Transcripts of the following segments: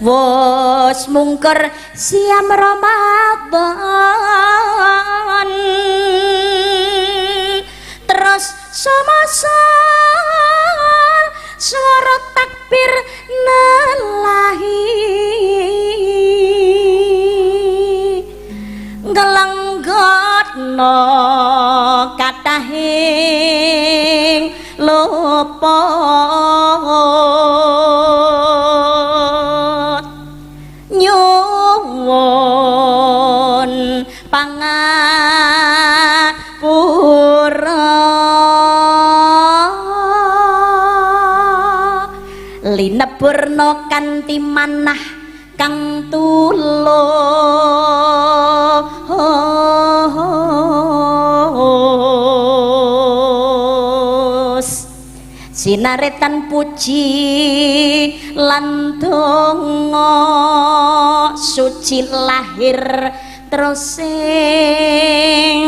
wis mungker siam Ramadan terus samasa suara takbir nelahi ngelenggotno katahing luput nyuwun pangapura linepurna kanthi manah kang tulus sinaretan puji lan donga suci lahir terus sing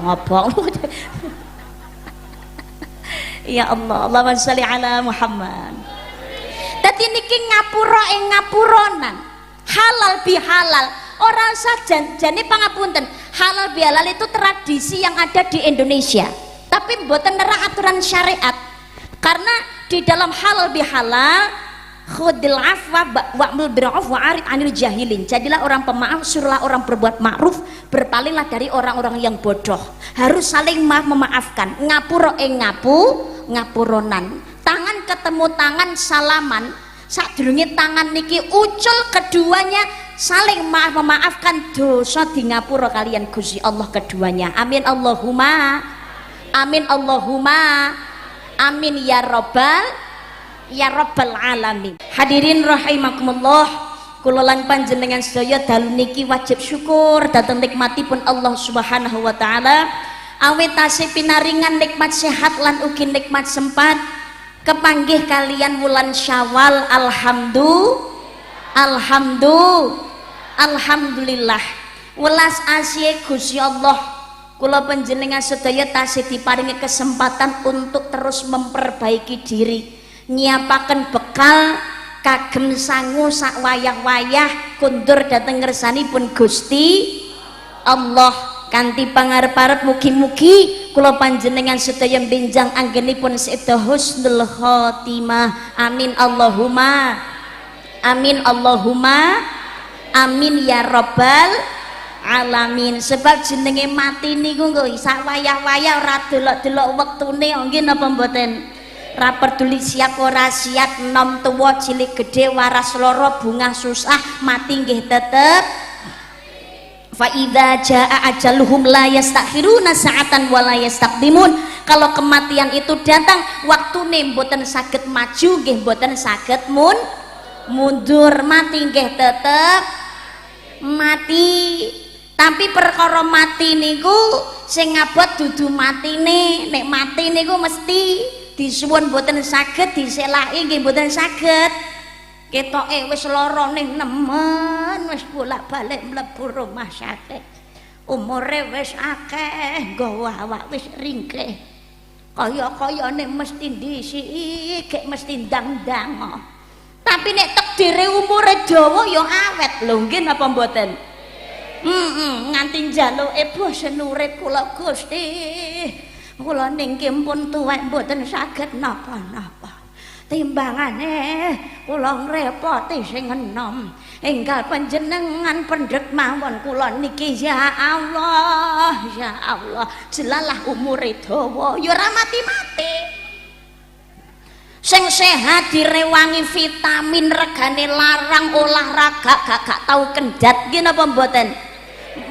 obong. Ya Allah, Allahumma sholli ala Muhammad. Dadi niki ngapura ing ngapuronan halal bihalal orang saja jane pangapunten halal bihalal itu tradisi yang ada di Indonesia tapi mboten nerak aturan syariat karena di dalam halal bihalal khudil afwa wa'mul bir'af wa'arid anil jahilin. Jadilah orang pemaaf, suruhlah orang berbuat ma'ruf, berpalinglah dari orang-orang yang bodoh. Harus saling memaafkan. Ngapura ngapuronan. Tangan ketemu tangan salaman. Sadurunge tangan niki ucul keduanya saling memaafkan dosa di ngapura kalian Gusti Allah keduanya. Amin Allahumma. Amin Allahumma. Amin ya Rabbal ya Rabbal alamin. Hadirin rahimakumullah, kula lan panjenengan sedaya dalu niki wajib syukur dhateng nikmatipun Allah Subhanahu wa taala awit tasih pinaringan nikmat sehat lan ugi nikmat sempat kepanggih kalian wulan Syawal. Alhamdulillah welas asih Gusti Allah kula panjenengan sedaya tasih diparingi kesempatan untuk terus memperbaiki diri nyiapaken bekal kagem sangu sak wayah-wayah kundur dhateng ngersanipun Gusti Allah kanthi pangarep-arep mugi-mugi kula panjenengan sedaya benjang anggenipun seda husnul khotimah. Amin Allahumma. Amin Allahumma. Amin ya Rabbal alamin. Sebab jenenge mati niku nggo sak wayah-wayah ora delok-delok wektune nggih napa mboten. Ra peduli siap ora siap nom tuwa cilik gede waras loro bungah susah mati nggih tetep. Fa idza jaa ajaluhum la yastakhiruna sa'atan wa la yastaqdimun. Kalau kematian itu datang waktune mboten saged maju nggih mboten saged mundur mati nggih tetep mati. Tapi perkara mati niku sing ngabot dudu matine. Nek mati niku mesti disuwun mboten saged diselaki nggih mboten saged ketoke wis lara ning nemen wis bolak-balik mlebu rumah sakit umure wis akeh nggawa awak wis ringkih kaya-kayane mesti ndisiki gek mesti ndang-ndang tapi nek takdire umure dawa ya awet lho nggih napa mboten nganti njaluke bosen urip kula Gusti kula niki pun tuwek mboten saged napa-napa timbangane kula ngrepoti sing enom enggal panjenengan pendhet mawon kula niki ya Allah jelalah umure dawa ya ora mati-mati sing sehat direwangi vitamin regane larang olahraga gak tau kendhat nggih napa mboten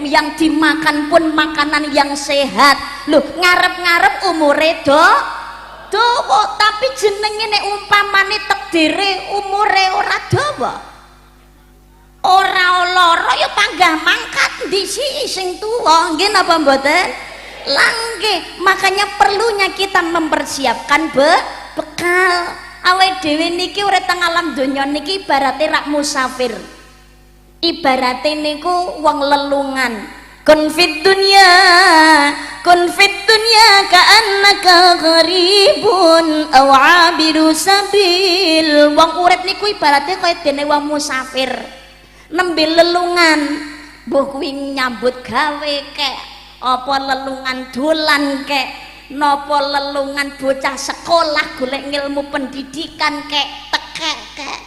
yang dimakan pun makanan yang sehat loh ngarep-ngarep umure dawa tapi jenenge nek umpamane takdire umure ora dawa ora lara ya panggah mangkat ndisi sing tuwa nggih napa mboten langge makanya perlunya kita mempersiapkan bekal Awake dhewe niki urip teng alam donya niki ibarate rak musafir. Ibarate niku wong lelungan. Kun fit dunya ka'annaka gharibun aw 'abiru sabil. Wong urip niku ibarate kaya dene wong musafir. Nembe lelungan, mbuh kuwi nyambut gawe kek, apa lelungan dolan kek, napa lelungan bocah sekolah golek ilmu pendidikan kek, tekek kek.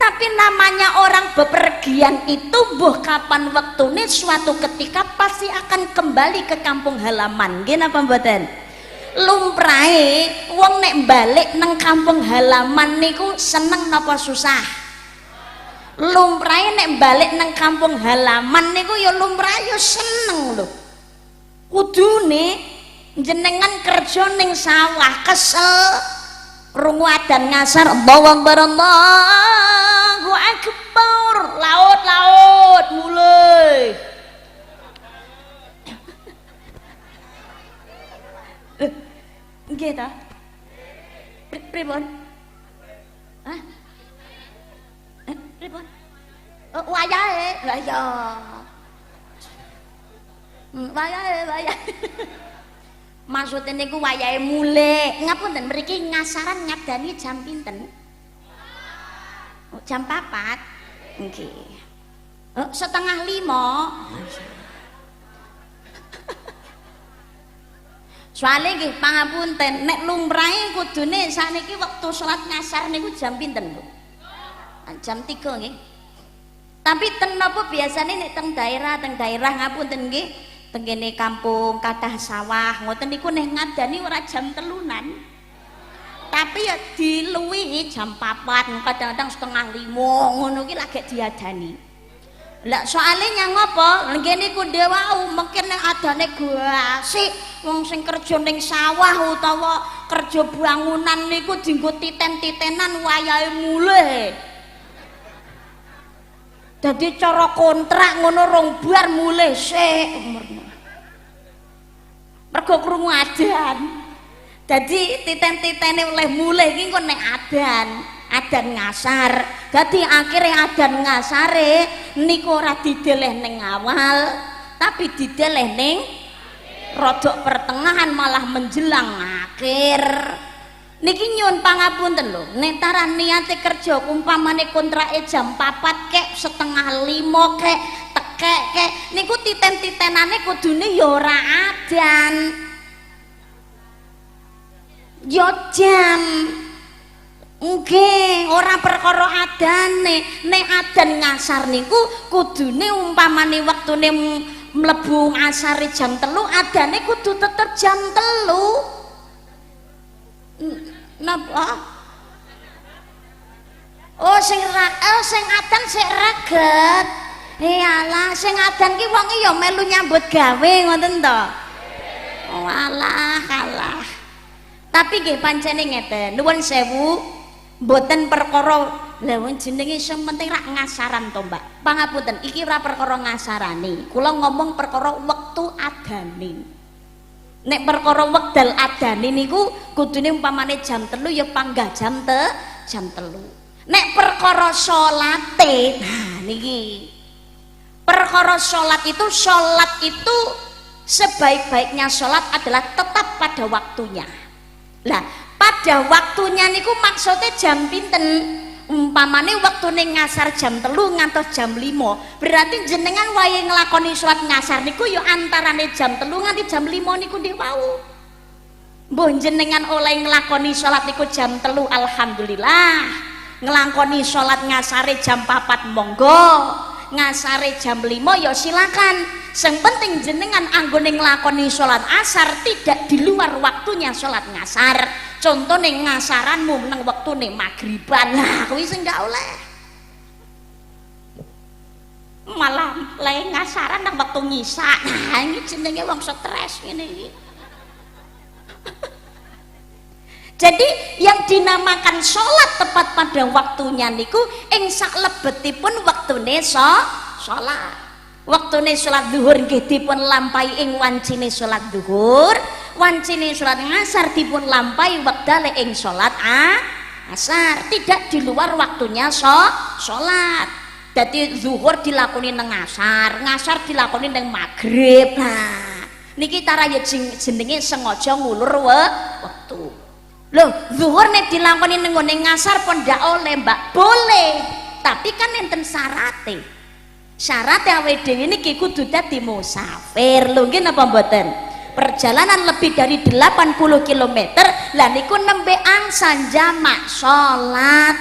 Tapi namanya orang bepergian itu mbuh kapan wektune suatu ketika pasti akan kembali ke kampung halaman. Nggih napa mboten? Lumrahe wong nek balik nang kampung halaman niku seneng napa susah? Lumrahe nek balik nang kampung halaman niku ya lumrah ya seneng lho. Kudune jenengan kerja ning sawah kesel krungu adzan ngasar Allahu Akbar Allahu Akbar, laut mulai. Nggih ta? Pripun? Hah? Pripun? Wayahe, lah ya. Wayahe. Maksudnya niku wayahe mulai. Ngapunten mriki ngasaran ngadani jam pinten? Jam 4. Nggih. 4:30. Soale nggih pangapunten nek lumrahe kudune sakniki wektu salat ngasar niku jam pinten, Bu? Jam 3 nggih. Tapi teng napa biasane nek teng daerah ngapunten nggih, teng kene kampung kathah sawah ngoten niku nek ngadani ora jam 3-an. Tapi ya diluwihi jam 4, kadang-kadang 4:30 ngono ki lagi diadani. Lah soalnya nyang apa? Ngene ku wau mungkin nek adane gasik wong sing kerja ning sawah utawa kerja bangunan niku dienggo titen-titenan wayahe mulih. Dadi cara kontrak ngono rong bar mulih sik umurne. Mergo krungu adzan. Dadi titen-titene oleh mulih iki kok nek adzan ngasar. Dadi akhirnya adzan ngasare niku ora dideleh ning awal, tapi dideleh ning rodok pertengahan malah menjelang akhir. Niki nyuwun pangapunten lho, nek tarah niate kerja umpamane kontrake jam 4 kek, 4:30 kek, tekek kek, niku titen-titenane kudune ya ora adzan. Yo jam. Nggih, ora perkara adane. Nek adzan ngasar niku kudune umpamane wektune mlebu ngasare jam 3, adane kudu tetep jam 3. Napa? Oh sing adzan sik reget. Iyalah, sing adzan ki wong ya melu nyambut gawe ngoten to. Oh alah, kalah. Tapi nggih pancene ngeten, nuwun sewu, mboten perkara lha wong jenenge sing penting rak ngasaran to, Mbak. Pangapunten, iki ora perkara ngasarane. Kula ngomong perkara wektu adane. Nek perkara wekdal adane niku kudune umpamane jam 3 ya panggah jam 3. Nek perkara salate, nah niki. Perkara salat itu sebaik-baiknya salat adalah tetap pada waktunya. Lah, pada waktunya niku maksudnya jam pinten? Umpamane wektune ngasar jam 3 ngantos jam 5. Berarti jenengan wayahe nglakoni salat ngasar niku ya antarane jam 3 nganti jam 5 niku nggih wau. Mbuh jenengan oleh nglakoni salat niku jam 3 alhamdulillah. Nglakoni salat ngasare jam 4 monggo. Ngasare jam 5 ya silakan. Yang penting jenengan anggone nglakoni salat asar tidak di luar waktunya salat ngasar. Contohnya ngasaranmu nang wektune maghriban, nah kuwi sing gak oleh. Malah lek ngasaran nang wektu ngisa, nah ini jenenge wong stres ngene iki. Jadi yang dinamakan sholat tepat pada waktunya niku ing saklebetipun wektune sholat. Waktune sholat zuhur nggih dipun lampahi ing wancine sholat zuhur. wancine salat ngasar dipun lampahi wektale ing salat asar, tidak di luar waktunya salat. Dadi zuhur dilakoni nang ngasar, ngasar dilakoni nang maghrib. Nah, niki taraya jenenge sengaja ngulur wektu. Loh, zuhur nek dilakoni nang ngene ngasar pun ndak oleh, Mbak. Boleh, tapi kan enten syarate. Syarat awake dhewe niki kudu dadi musafir. Lho nggih napa mboten? Perjalanan lebih dari 80 km lah niku nembe angsan jamak salat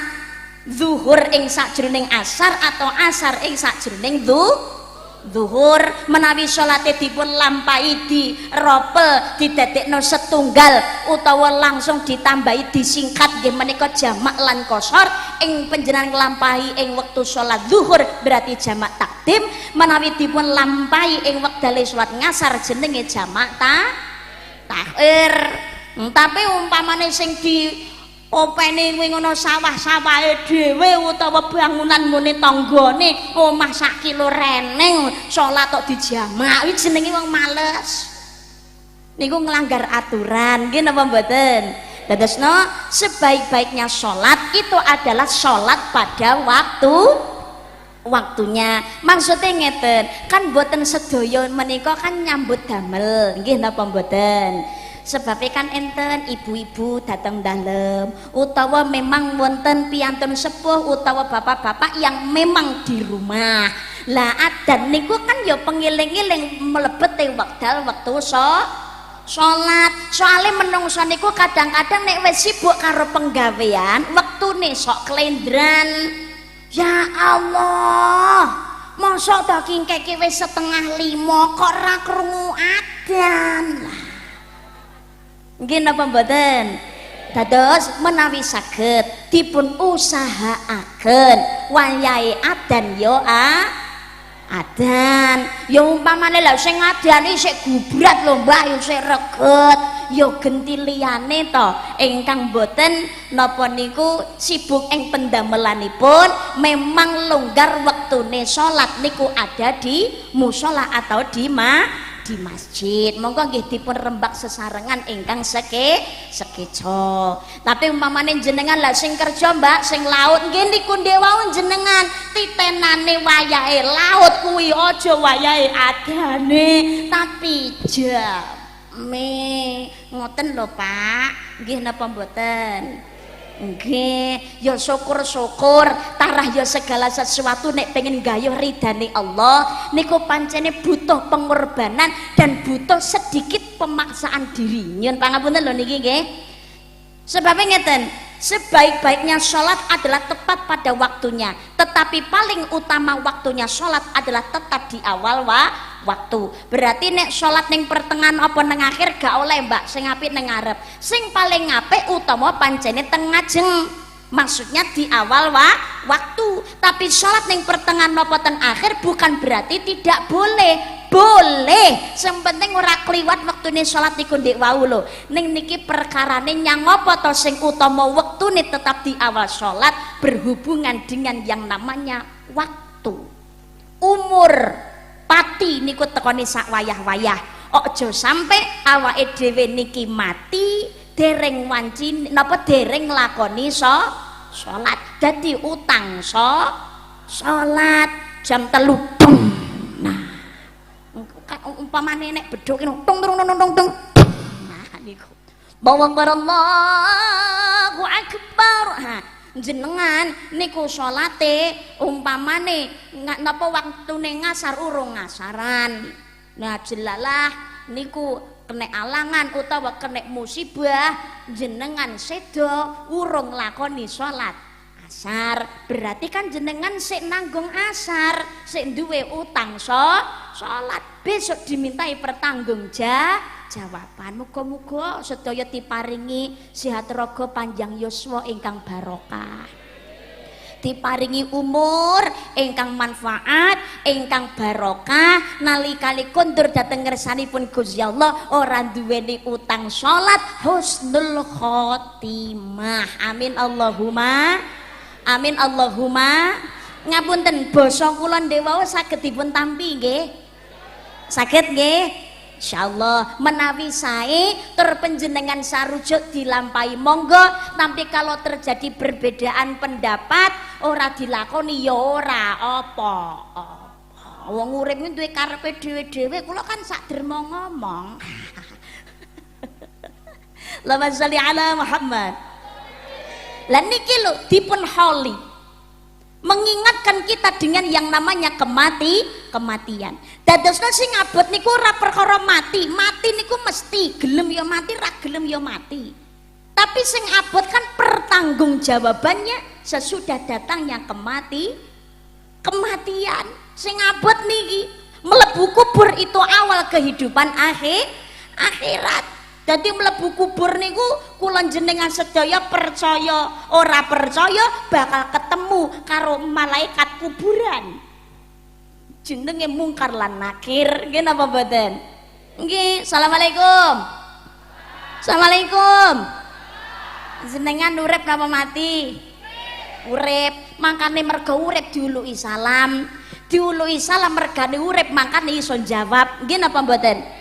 zuhur ing sakjroning asar atau asar ing sakjroning zuhur. Menawi salate dipun lampahi diropel didadekno setunggal utawa langsung ditambahi disingkat nggih menika jamak lan qashar ing panjenengan nglampahi ing wektu salat zuhur berarti jamak takdim. Menawi dipun lampahi ing wektale salat ngasar jenenge jamak takhir. Tapi umpamane sing di opene kuwi ngono sawah-sawahe dhewe utawa bangunan ngene tanggane omah sak kilo reneng salat tok dijamak kuwi jenenge wong males. Niku nglanggar aturan nggih napa mboten? Dadosno sebaik-baiknya salat itu adalah salat pada waktunya. Maksudnya ngeten, kan boten sedaya menika kan nyambut damel nggih napa mboten? Sebabnya kan enten ibu-ibu datang dalam utawa memang wonten piyantun sepuh utawa bapak-bapak yang memang di rumah. Lah adan niku kan ya pengiling-iling mlebet wekdal wektu salat. Soale menungso niku kadang-kadang nek wis sibuk karo penggawean wektune sok klendran. Ya Allah, mosok to kingkeke wis 4:30 kok ora krungu adzan. Nggih napa mboten? Dados menawi saged dipun usahaaken wayahe adzan yo adzan. Ya umpamane lha sing adane sik gubrat lho Mbah yo sik reget. Yo genti liyane to ingkang boten napa niku sibuk ing pendamelanipun memang longgar wektune salat niku ada di mushola atau di masjid. Monggo nggih dipun rembak sesarengan ingkang sekeca. Tapi umpamane jenengan lah sing kerja Mbak sing laut nggih niku ndewau jenengan titenane wayahe laut kuwi aja wayahe adane tapi ngoten lho Pak. Nggih napa mboten? Nggih, ya syukur-syukur tarah ya segala sesuatu nek pengen gayuh ridane Allah niku pancene butuh pengorbanan dan butuh sedikit pemaksaan diri. Nyun pangapunten lho niki nggih. Sebabnya ngeten, sebaik-baiknya sholat adalah tepat pada waktunya, tetapi paling utama waktunya sholat adalah tetap di awal waktu. Berarti nek sholat ning pertengahan apa neng akhir gak oleh Mbak, sing apik neng ngarep. Sing paling apik utama pancene teng ngajeng, maksudnya di awal waktu. Tapi sholat ning pertengahan apa teng akhir bukan berarti tidak boleh. Boleh, sing penting ora kliwat wektune salat niku ndek wau lho. Ning niki perkarane nyang apa to sing utama wektune tetap di awal salat berhubungan dengan yang namanya waktu. Umur pati niku tekoni sak wayah-wayah. Ojo sampai awake dhewe niki mati dereng wanci napa dereng nglakoni salat. Dadi utang salat jam 3 umpamane nek bedhok tung tung tung. Nah niku. Allahu akbar. Ha, jenengan niku salate umpamane napa waktune ngasar urung ngasaran. Nah jelalah niku kena alangan utawa kena musibah jenengan sedo urung lakoni salat asar, berarti kan jenengan sik nanggung asar, sik duwe utang salat, besok dimintai pertanggungjawaban. Muga-muga sedaya diparingi sehat raga panjang yuswa ingkang barokah, diparingi umur ingkang manfaat ingkang barokah nalikane kondur dhateng ngersanipun Gusti Allah ora duweni utang salat, husnul khotimah. Amin Allahumma amin Allahumma. Ngapunten basa kula ndewa saged dipun tampi nggih? Saged nggih? insyaallah menawi sae terpenjenengan sarujuk dilampahi monggo, tapi kalau terjadi perbedaan pendapat ora dilakoni ya ora apa. Wong urip kuwi duwe karepe dhewe-dhewe, kula kan sak derma ngomong. Allahumma sholli ala Muhammad. Lah niki lho dipun holi mengingatkan kita dengan yang namanya kematian. Dadosna sing abot niku ora perkara mati niku mesti gelem ya mati, ra gelem ya mati. Tapi sing abot kan pertanggungjawabannya sesudah datangnya kematian. Sing abot niki mlebu kubur itu awal kehidupan akhirat. Jadi mlebu kubur niku kula jenengan sedaya percaya ora percaya bakal ketemu karo malaikat kuburan. Jenenge Mungkar lan Nakir, nggih napa mboten? Nggih, asalamualaikum. Assalamualaikum. Jenengan urip napa mati? Urip, makane mergo urip diuluki salam. Diuluki salam mergane urip makane iso jawab. Nggih napa mboten?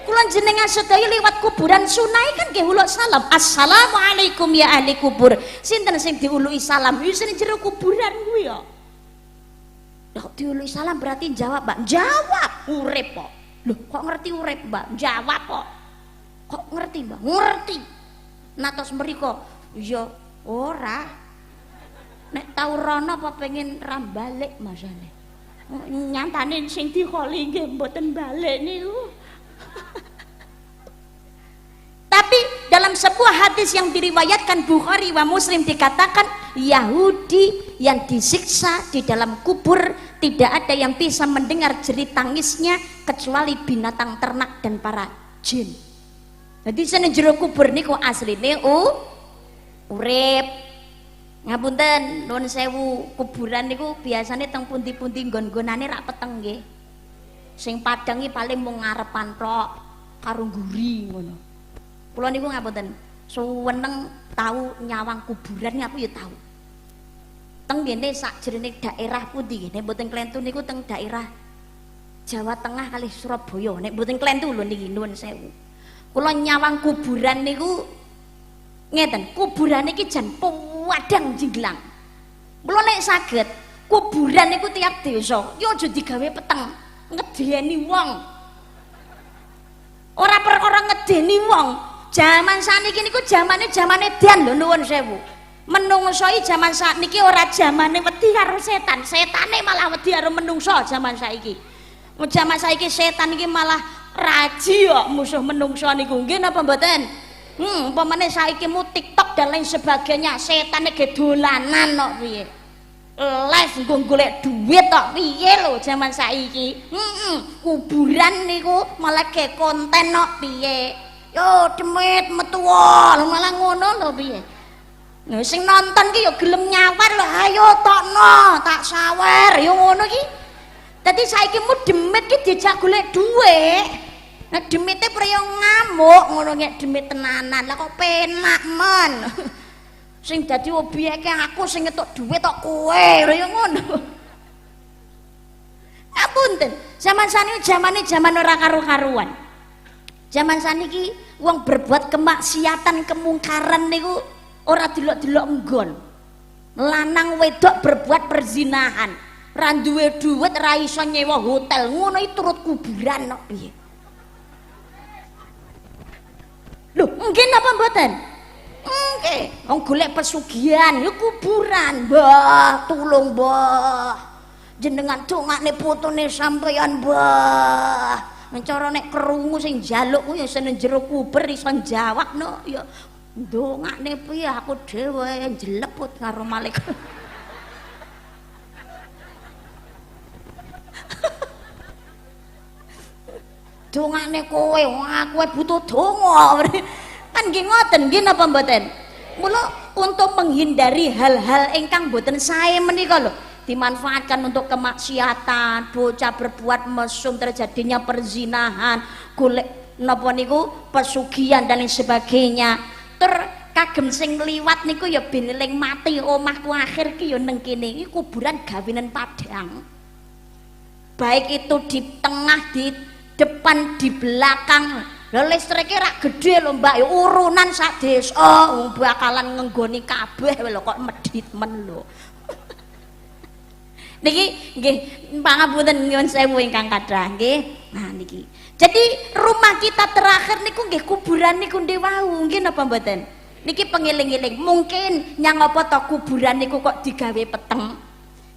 Kula jenengan sedaya liwat kuburan sunai kan nggih uluk salam. Assalamualaikum ya ahli kubur. Sinten sing diuluki salam? Wis ning jero kuburan kuwi ya. Lah diuluki salam berarti jawab, Mbak. Jawab urip kok. Loh, kok ngerti urip, Mbak? Jawab kok. Kok ngerti, Mbak? Ngerti. Natos mriko, ya ora. Nek tau rono apa pengen rambalik masane. Nyantane sing dikholi nggih mboten balik niku. Tapi dalam sebuah hadis yang diriwayatkan Bukhari wa Muslim dikatakan Yahudi yang disiksa di dalam kubur tidak ada yang bisa mendengar jerit tangisnya kecuali binatang ternak dan para jin. Jadi sene jero kubur niku asline urip. Ngapunten nuwun sewu, kuburan niku biasane teng pundi-pundi nggon-nggonane rak peteng nggih. Sing padang iki paling mung ngarepan tok karo nguri ngono. Kula niku ngapunten, suweneng tahu nyawang kuburan aku ya tahu. Teng ngene sakjerone daerah pundi nggih, nek mboten Klentu niku teng daerah Jawa Tengah kali Surabaya. Nek mboten Klentu lho niki nuwun sewu. Kula nyawang kuburan niku ngeten, kuburan iki jan padang jinglang. Kula nek saged kuburan niku tiap desa, ya aja digawe peteng, ngedeni wong. Ora perkara ngedeni wong. Zaman saniki niku zamane edan lho nuwun sewu. Menungso iki zaman sakniki ora zamane wedi karo setan. Setane malah wedi karo menungso zaman saiki. Zaman saiki setan iki malah raji kok musuh menungso niku. Nggih napa mboten? Umpamane saiki mu TikTok dan lain sebagainya, setane ge dolanan kok piye. Live nggo golek duit kok piye lho zaman saiki. Kuburan niku malah ge konten kok piye. Yo demit metuwol malah ngono lho piye. Nah sing nonton ki yo gelem nyawar lho, ayo tokno tak sawer yo ngono ki. Dadi saiki mu demit ki dijak golek dhuwit. Nah demite priyo ngamuk ngono nek demit tenanan. Lah kok penak men. Sing dadi obyeke aku sing ngetuk dhuwit tok kowe yo ngono. Apunten, zaman saniki zaman ora karu-karuan. Zaman saniki wong berbuat kemaksiatan kemungkaran niku ora delok-delok nggon. Lanang wedok berbuat perzinahan, ra duwe dhuwit ra iso nyewa hotel, ngono iki turut kuburan kok piye. Lho, nggih napa mboten? Nggih, wong golek pesugihan ya kuburan. Mbah, tulung Mbah. Jenengan dongakne putune sampeyan Mbah. Cara nek krungu sing njaluk kuwi ya seneng jero kubur iso jawab no ya ndongakne piye aku dhewe jeleput karo malaikat. Dongakne kowe aku butuh donga. Kan nggih ngoten nggih napa mboten? Mula untuk menghindari hal-hal ingkang mboten sae menika lho dimanfaatkan untuk kemaksiatan, bocah berbuat mesum, terjadinya perzinahan, golek napa niku pesugihan dan lain sebagainya. Kagem sing liwat niku ya ben eling mati omahku akhir ki ya neng kene iki kuburan gawenan Padang. Baik itu di tengah di depan di belakang. Lha listrike rak gedhe lho Mbak, ya urunan sak desa bakalan ngenggoni kabeh lho kok medhit men lho. Niki nggih pangapunten nyuwun sewu ingkang kathah nggih. Nah niki. Jadi rumah kita terakhir niku nggih kuburan niku ndek wau, nggih napa mboten? Niki pengiling-iling. Mungkin nyang apa to kuburan niku kok digawe peteng.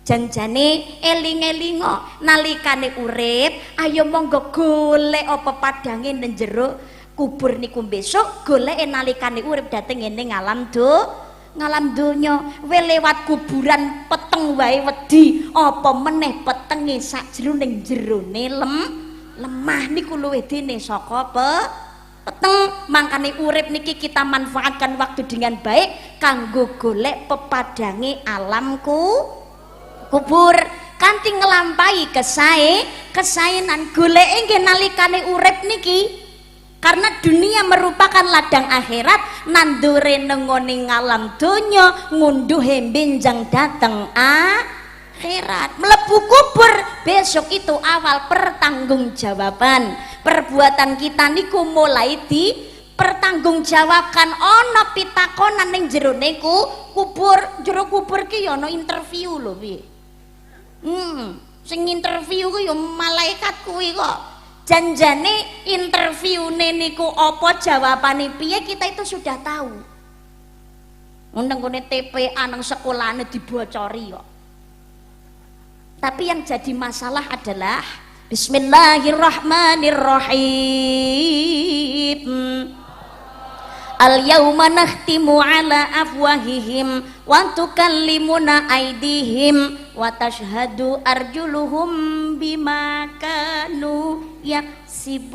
Janjane eling-elingo nalikane urip, ayo monggo golek apa padange nang jero kubur niku besok, goleke nalikane urip dhateng ngene ngalam donya. We lewat kuburan peteng wae wedi, apa meneh petenge sakjroning jerone lemah niku luwih dene saka peteng. Mangkane urip niki kita manfaatkan waktu dengan baik kanggo golek pepadange alamku kubur kanthi nglampahi kesaenan goleke nggih nalikane urip niki, karena dunia merupakan ladang akhirat, nandure nengone ngalam donya ngunduhe benjang dateng akhirat. Mlebu kubur besok itu awal pertanggungjawaban. Perbuatan kita niku mulai di pertanggungjawabkan. Ana pitakonan ning jero niku kubur. Jero kubur ki ya ana interview lho piye. Sing interview ku ya malaikat kuwi kok. Janjane interviewne niku apa jawabane piye kita itu sudah tahu. Nang ngene TPA nang sekolahane dibocori kok. Tapi yang jadi masalah adalah Bismillahirrahmanirrahim. Al-yawma nakhtimu ala afwahihim wa tukallimuna aydihim wa tashhadu arjuluhum bima kanu yaksibun.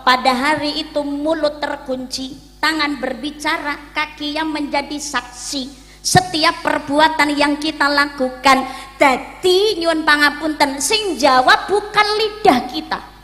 Pada hari itu mulut terkunci, tangan berbicara, kaki yang menjadi saksi setiap perbuatan yang kita lakukan. Dadi nyuwun pangapunten, sing jawab bukan lidah kita.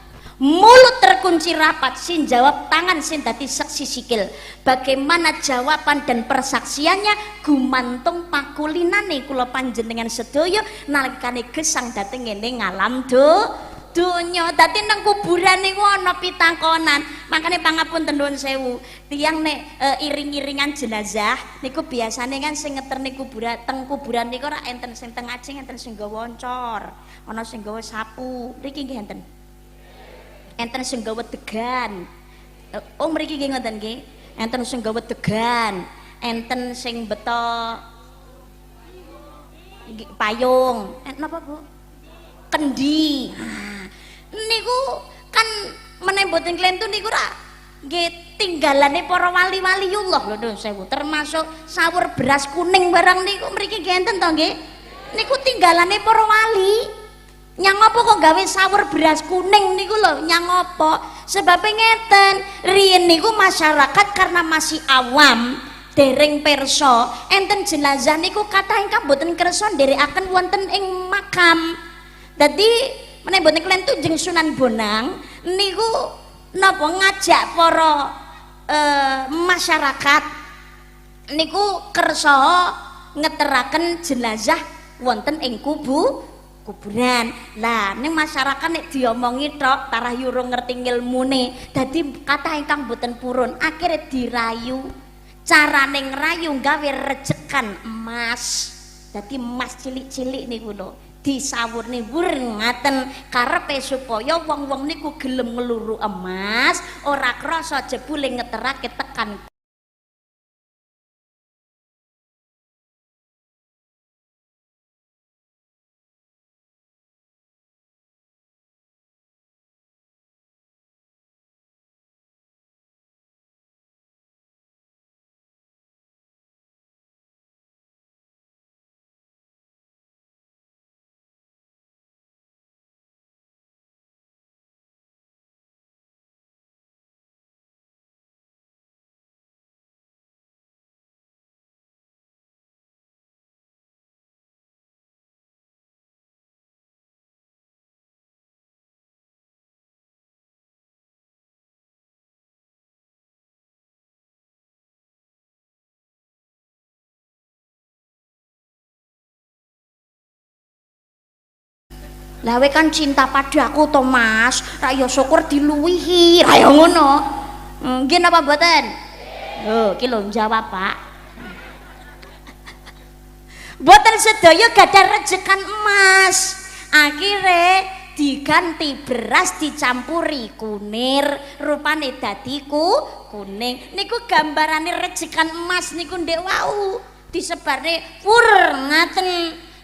Mulut terkunci rapat, sin jawab tangan sin dadi saksi sikil. Bagaimana jawaban dan persaksiannya gumantung pakulinane kula panjenengan sedaya nalikane gesang dhateng ngene ngalam donya. Dadi nang kuburan niku ana pitakonan. Makane pangapunten nuwun sewu, tiyang nek iring-iringan jenazah niku biasane kan sing ngeterne kuburan, teng kuburan niku ora enten sing teng ajeng, enten sing nggawa oncor, ana sing nggawa sapu. Mriki nggih enten. Enten sing gawe degan. Oh mriki nggih ngoten nggih. Enten sing gawe degan, enten sing beto payung. Napa Bu? Kendi. Nah, niku kan meneh mboten klentu niku ra nggih tinggalane para wali-waliullah lho nuwun sewu. Termasuk sawur beras kuning barang niku mriki nggih enten to nggih. Niku tinggalane para wali. Nyang apa kok gawe sawur beras kuning niku lho, nyang apa? Sebab ngeten, riyen niku masyarakat karena masih awam, dereng perso, enten jenazah niku kathah ingkang boten kersa nderekaken wonten ing makam. Dadi meneh boten klentu jeung Sunan Bonang niku napa ngajak para masyarakat niku kersa ngeteraken jenazah wonten ing kuburan. Lah ning masyarakat nek diomongi tok tarah yurung ngerti ngilmune, dadi kathah ingkang boten purun akhire dirayu. Carane ngrayu gawe rejekan emas. Dadi emas cilik-cilik niku lho disawurne wur ngaten karepe supaya wong-wong niku gelem ngeluru emas, ora krasa jebule ngeterake tekan Lah we kan cinta padaku to Mas, ra yo syukur diluwihi, ra yo ngono. Nggih napa mboten? Lho, iki lho jawab Pak. Mboten sedaya gadah rejekan emas. Akhire diganti beras dicampuri kunir, rupane dadi kuning. Niku gambarane rejekan emas niku ndek wau. Disebarne pur ngaten.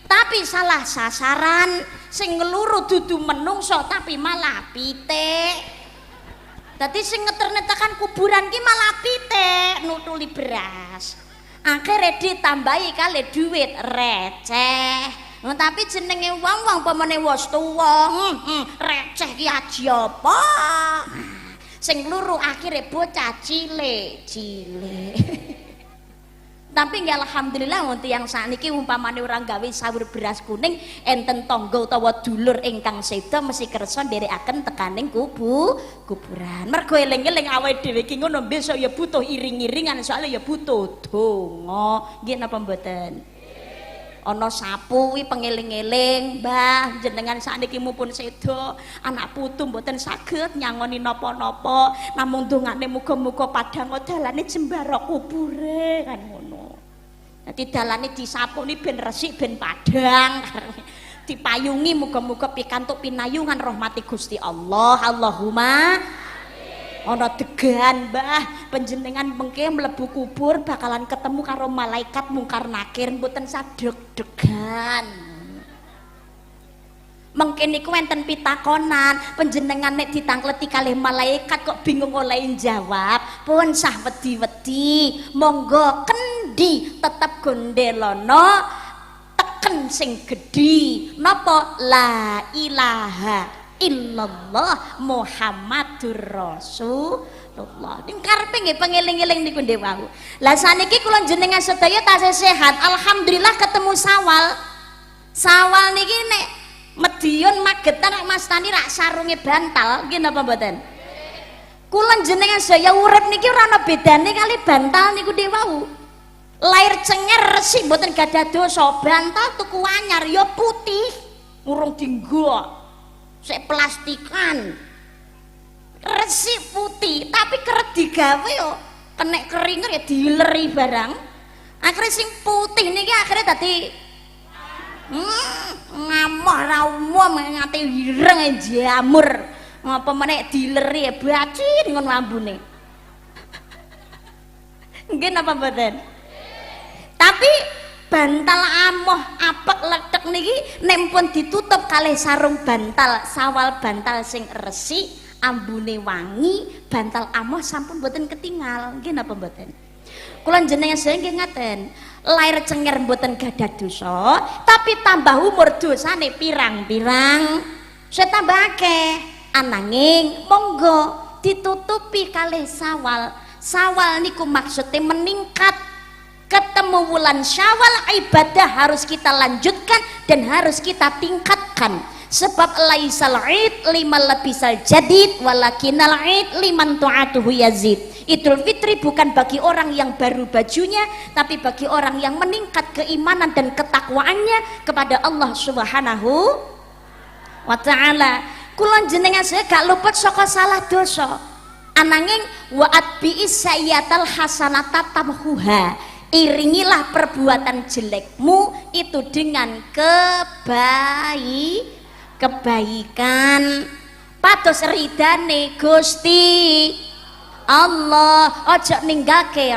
Tapi salah sasaran, sing ngeluru dudu menungso tapi malah pitik. Dadi sing ngeter-netekan kuburan ki malah pitik nutuli beras. Akhire ditambahi kali duit receh. Tapi jenenge wong-wong pemene wis tuwa, receh ki aji apa? Sing ngluru akhire bocah cilik. Tapi nggih alhamdulillah wonten yang sakniki umpamane orang gawe sawur beras kuning enten tangga utawa dulur ingkang seda mesti kersa nderekaken tekaning kuburan. Mergo eling-eling awake dhewe iki ngono besok ya butuh iring-iringan soalnya ya butuh donga. Nggih napa mboten? Ana sapu kuwi pengeling-eling, Mbah, jenengan sakniki mumpun seda, anak putu mboten saged nyangoni napa-napa, namung dongane muga-muga padhang dalane jembara kubure kan ngono. Dadi dalane disapuni ben resik ben padhang. Dipayungi muga-muga pikantuk pinayungan rahmati Gusti Allah. Allahumma ana degan Mbah panjenengan mengke mlebu kubur bakalan ketemu karo malaikat mungkar nakir mboten sadeg-degan. Mengke niku enten pitakonan panjenengan nek ditangkleti kalih malaikat kok bingung oleh jawab pun sah wedi-wedi monggo kendi tetep gondelono teken sing gedhi napa la ilaha illallah Muhammadur Rasulullah. Ning karepe nggih pengeling-eling niku nggih wau. Lah saniki kula jenengan sedaya tasih sehat. Alhamdulillah ketemu Sawal. Sawal niki nek Madiun Magetan nek Mas Tani rak sarunge bantal, nggih napa mboten? Kula jenengan sedaya urip niki ora ana bedane kali bantal niku nggih wau. Lair cenger resik mboten gadah dosa. Bantal tuku anyar ya putih, urung dienggo. Sek plastikan resik putih tapi kerep digawe yo kenek keringer ya dileri barang akhirnya sing putih niki akhirnya tadi ngamah ra umum ngate ireng jamur ngapa menek dileri ya bacin ngon lambune nggih napa mboten tapi bantal amoh apek letek niki nek pun ditutup kalih sarung bantal Sawal bantal sing resik ambune wangi bantal amoh sampun mboten ketinggal nggih napa mboten kula jenengan sedaya nggih ngaten lair cenger mboten gadah dosa tapi tambah umur dosane pirang-pirang saya tambah akeh ananging monggo ditutupi kalih Sawal niku maksudnya meningkat ketemu bulan Syawal ibadah harus kita lanjutkan dan harus kita tingkatkan sebab laisal id liman labisal jadid walakinal id liman tu'atuhu yazid. Idul Fitri bukan bagi orang yang baru bajunya tapi bagi orang yang meningkat keimanan dan ketakwaannya kepada Allah Subhanahu wa ta'ala. Kula jenengan saya gak luput saka salah dosa ananging wa atbi'is sayyatal hasanata tamhuha. Iringilah perbuatan jelekmu itu dengan kebaikan patos ridane Gusti Allah ojo ninggake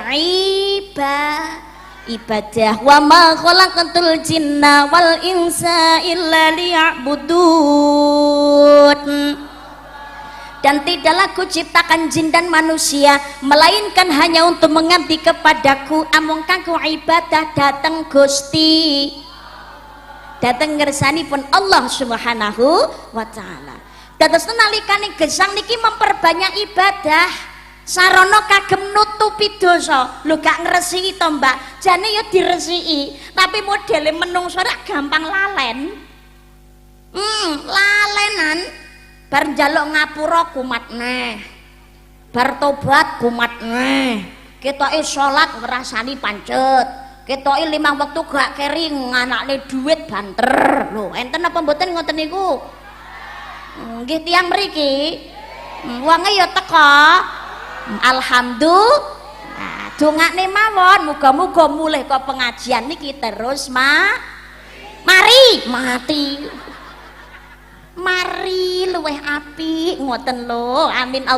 ibadah wa ma khalaqatul jinna wal insa illa liya'budun dan tidaklah kuciptakan jin dan manusia melainkan hanya untuk mengabdi kepadaku amung kanggo ibadah dateng Gusti dateng ngersani pun Allah Subhanahu wa ta'ala dados nalikane gesang niki memperbanyak ibadah sarana kagem nutupi dosa lho gak ngresiki to Mbak jane ya diresiki tapi modele menungso rak gampang lalen lalenan bar njaluk ngapura kumat neh bar tobat kumat neh ketoke salat ngrasani pancet ketoki 5 wektu gak kering anakne duit banter lho enten apa mboten ngoten niku nggih tiyang mriki wonge ya teka alhamdulillah dongane mawon muga-muga mulih kok pengajian niki terus mari luweh apik ngoten lho amin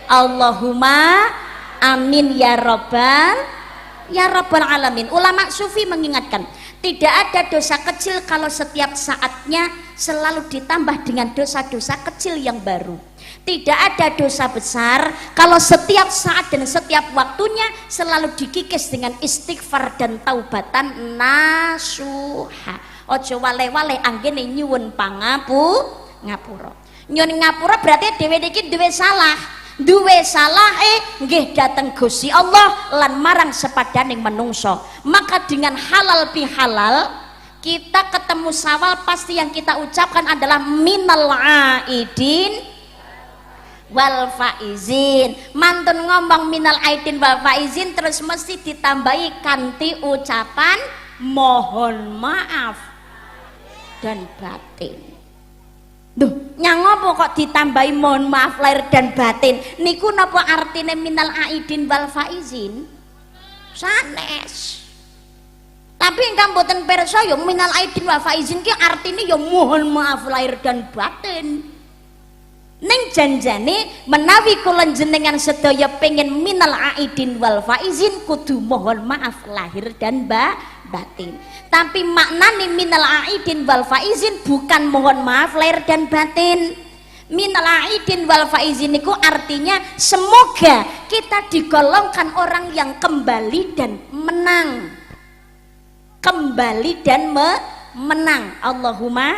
Allahumma amin ya rabbal alamin. Ulama sufi mengingatkan tidak ada dosa kecil kalau setiap saatnya selalu ditambah dengan dosa-dosa kecil yang baru. Tidak ada dosa besar kalau setiap saat dan setiap waktunya selalu dikikis dengan istighfar dan taubatan nasuha. Ojo wale-wale anggene nyuwun ngapura. Nyuwun ngapura berarti dhewe iki duwe salah nggih dateng Gusti Allah lan marang sepadaning menungso. Maka dengan halal bihalal kita ketemu sawal pasti yang kita ucapkan adalah minal aidin wal faizin. Mantun ngomong minal aidin wal faizin terus mesti ditambahi kanthi ucapan mohon maaf dan batin. Duh, nyang apa kok ditambahi mohon maaf lahir dan batin? Niku napa artine minal aidin wal faizin? Sanes. Tapi ingkang boten pirsa ya minal aidin wal faizin ki artine ya mohon maaf lahir dan batin. Ning janjane menawi kula jenengan sedaya pengen minal aidin wal faizin kudu mohon maaf lahir dan batin. Tapi maknane minal aidin wal faizin bukan mohon maaf lahir dan batin. Minal aidin wal faizin itu artinya semoga kita digolongkan orang yang kembali dan menang. Kembali dan menang. Allahumma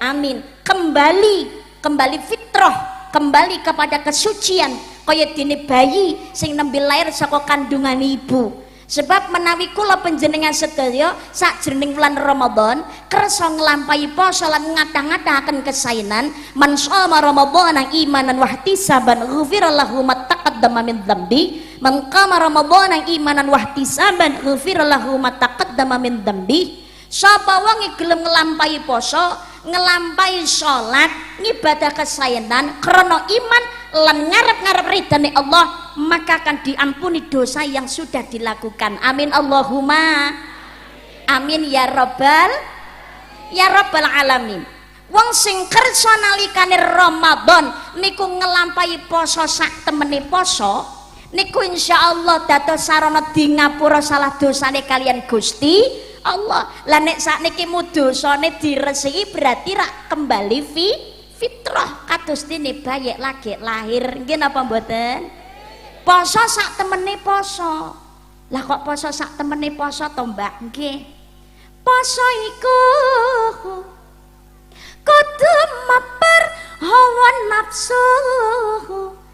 amin. Kembali fitrah, kembali kepada kesucian kaya dene bayi sing nembe lair saka kandungan ibu. Sebab menawi kula panjenengan sedaya sakjroning wulan Ramadan kersa nglampahi poso lan ngadah-ngadahaken kesainan man shoma ramadhana imanan wa ihtisaban ghufira lahu ma taqaddama min dzambi man qama ramadhana imanan wa ihtisaban ghufira lahu ma taqaddama min dzambi. Sapa wong gelem nglampahi poso, nglampahi salat, ngibadah kesainan krana iman lan ngarep-ngarep ridane Allah, maka akan diampuni dosa yang sudah dilakukan. Amin Allahumma amin ya rabbal alamin. Wong sing kersa nalikane Ramadan niku nglampahi poso sak temene poso niku insyaallah dados sarana di ngapura salah dosane kalian Gusti Allah. Lah nek sakniki mudosane diresiki berarti rak kembali fitrah kados dene bayi lagi lahir. Nggih napa mboten? Poso sak temene poso. Lah kok poso sak temene poso to, Mbak? Nggih. Poso iku kudu maper hawa nafsu,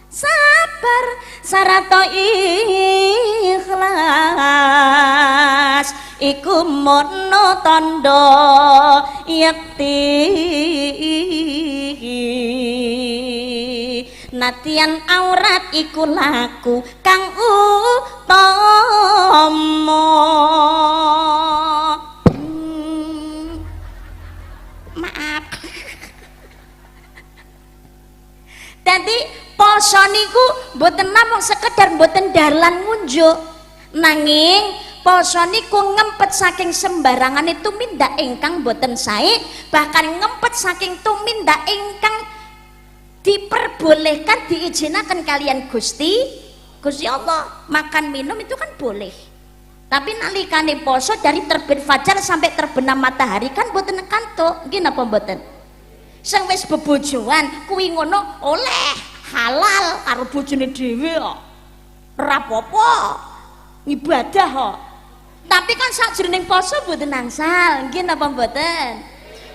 sabar sarata ikhlas iku mono tandha yakti. Natian aurat iku laku kang utama. Maaf. Dadi poso niku mboten namung sekedar mboten dalan ngunjuk, nanging poso niku ngempet saking sembarangan itu mindak ingkang mboten sae, bahkan ngempet saking tumindak ingkang diperbolehkan diizinakan kalian Gusti Allah. Makan minum itu kan boleh, tapi nalikane poso dari terbit fajar sampai terbenam matahari kan mboten kantuk. Nggih napa mboten? Sing wis bebojoan kuwi ngono oleh halal karo bojone dhewe kok. Ora apa-apa ibadah kok. Tapi kan sakjroning poso mboten angsal. Nggih napa mboten?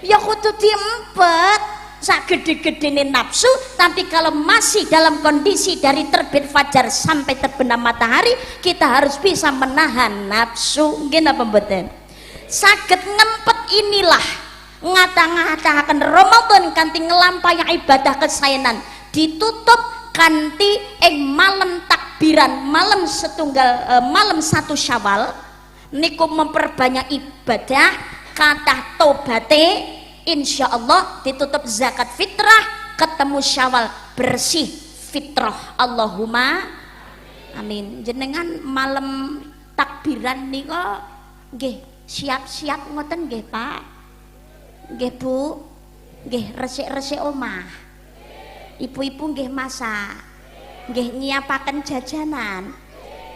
Ya kudu diempet sak gede-gedene nafsu, tapi kalau masih dalam kondisi dari terbit fajar sampai terbenam matahari, kita harus bisa menahan nafsu. Nggih napa mboten? Saged ngempet inilah ngata-ngatakan Ramadan kanthi nglampahi ibadah kesainan ditutup kanthi ing malem tak takbiran malam malam 1 Syawal niku memperbanyak ibadah, kathah tobate, insyaallah ditutup zakat fitrah, ketemu Syawal bersih fitrah. Allahumma amin. Jenengan malam takbiran nika nggih siap-siap ngoten nggih Pak? Nggih Bu? Nggih resik-resik omah. Ibu-ibu nggih masak. Nggih nyiapaken jajanan.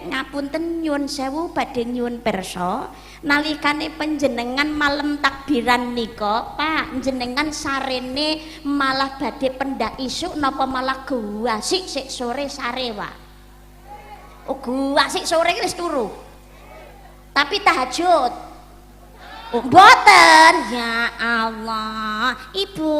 Ngapunten nyuwun sewu badhe nyuwun pirsa, nalikane panjenengan malam takbiran nika, Pak, jenengan sarene malah badhe pendak isuk napa malah guwasik sik sore sare, Pak? Oh, guwasik sore wis turu. Tapi tahajud. Oh, mboten. Ya Allah, Ibu.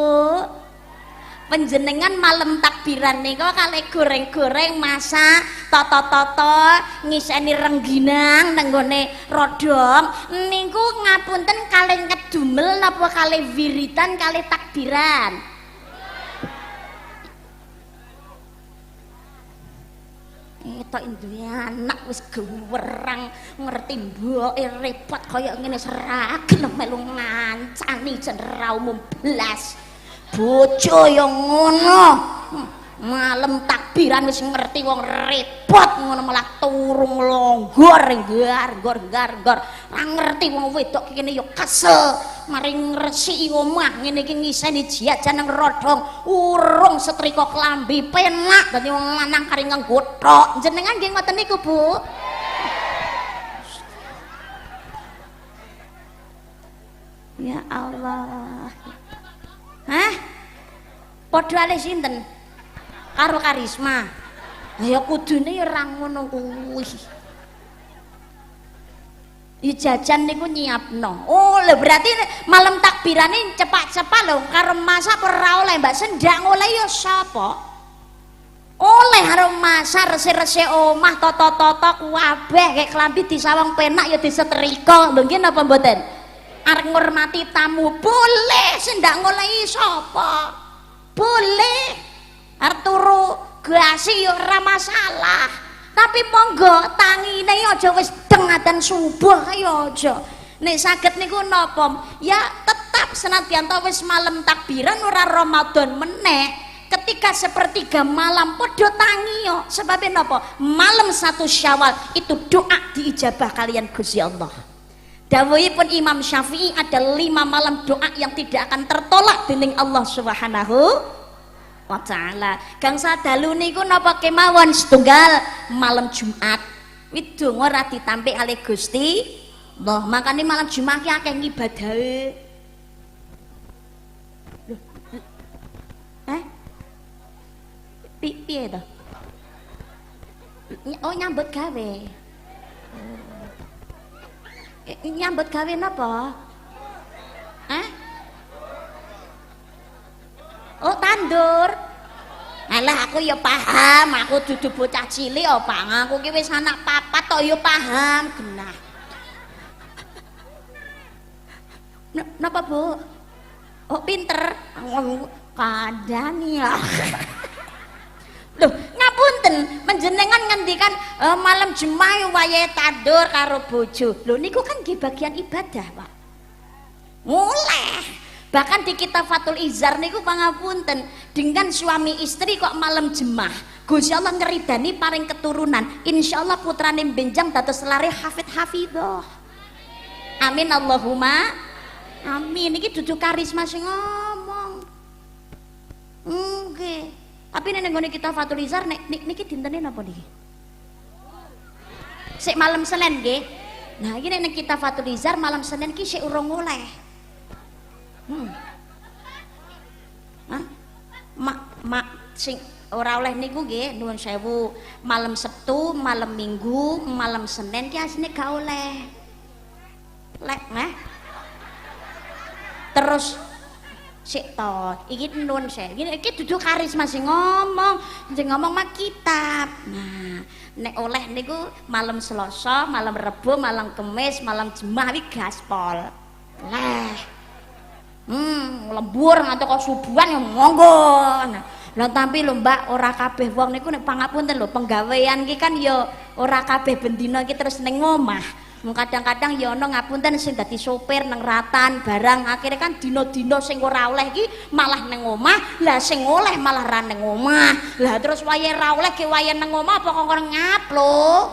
Penjenengan malam takbiran nika kali goreng-goreng masak toto-toto ngiseni rengginang nenggone rodong niku ngapunten kali ngedumel napa kali wiritan kali takbiran. Tok duwe anak wis gewerang ngerti mboke repot kaya ngene seragam melu ngancani jenera umum blas. Bojo yang ngono malam takbiran wis ngerti wong repot ngono malah turung longgor gar ora ngerti wong wedok kene ya kesel mari ngresiki omah ngene iki ngiseni jajan nang rodong urung setrika klambi penak dadi wong lanang kari nganggo tok. Jenengan nggih ngoten niku Bu? Ya Allah. Hah? Padha ale sinten? Karo Karisma. Ya kudune ya ora ngono kuwi. Ya jajan niku nyiapno. Oh, lho berarti malam takbirane cepak-cepak lho karo masak ora oleh Mbak Sendak oleh ya sapa? Oleh karo masak resik-resik omah toto-toto kabeh kayak klambi disawang penak ya disetrika. Lho nggih napa mboten? Arep ngurmati tamu boleh, sendak ngolehi sapa boleh, arep turu gasi ya ora masalah, tapi monggo tangine aja wis dengadan subuh ya aja. Nek saged niku napa ya tetap senadyan wis malam takbiran ora Ramadan meneh ketika sepertiga malam padha tangi yo sebabnya napa malam 1 Syawal itu doa diijabah kalian Gusti Allah. Dawuhipun Imam Syafi'i ada 5 malam doa yang tidak akan tertolak dening Allah Subhanahu wa taala. Gangsa dalu niku napa kemawon setunggal malam Jumat. Wi donga ora ditampik kali Gusti Allah. Makane malam Jumat ki akeh ngibadahe. Piye to? Oh nyambut gawe. Nyambut gawe napa? Oh tandur. Alah aku ya paham, aku dudu bocah cilik apa aku ki wis anak papat tok ya paham genah. Napa Bu? Oh pinter. Kadang ya. Loh, ngapunten, menjenengan ngendikan malam Jumat wayahe tandur karo bojo. Lho niku kan nggih bagian ibadah, Pak. Mulai bahkan di kitab Fathul Izar niku pangapunten, dengan suami istri kok malam jemaah. Gusti Allah ngeridani paring keturunan. Insyaallah putrane benjang dados lare hafidh-hafidhah. Amin Allahumma amin. Niki dudu Karisma sing ngomong. Nggih. Tapi nek nggone kita Fathul Izar niki dintene napa niki? Sik malam Senin nggih. Nah, iki nek kita Fathul Izar malam Senin ki sik urung oleh. Mak sing ora oleh niku nggih nuwun sewu. Malam Sabtu, malam Minggu, malam Senin ki asline gak oleh. Lek neh. Terus sik to iki nuwun sik iki dudu Karisma sing ngomong mak kitab. Nah nek oleh niku malam Selasa, malam Rebo, malam Kemis, malam Jumat iki gaspol leh lembur nganti kok subuhan ya monggo. Nah Lha tapi lho Mbak, ora kabeh wong niku nek pangapunten lho, penggawean iki kan ya ora kabeh bendina iki terus ning omah. Kadang-kadang ya ana ngapunten sing dadi sopir nang ratan barang, akhirnya kan dina-dina sing ora oleh iki malah ning omah, lah sing oleh malah ra ning omah. Lah terus wayahe ra oleh ki wayahe ning omah apa kok ngapluk.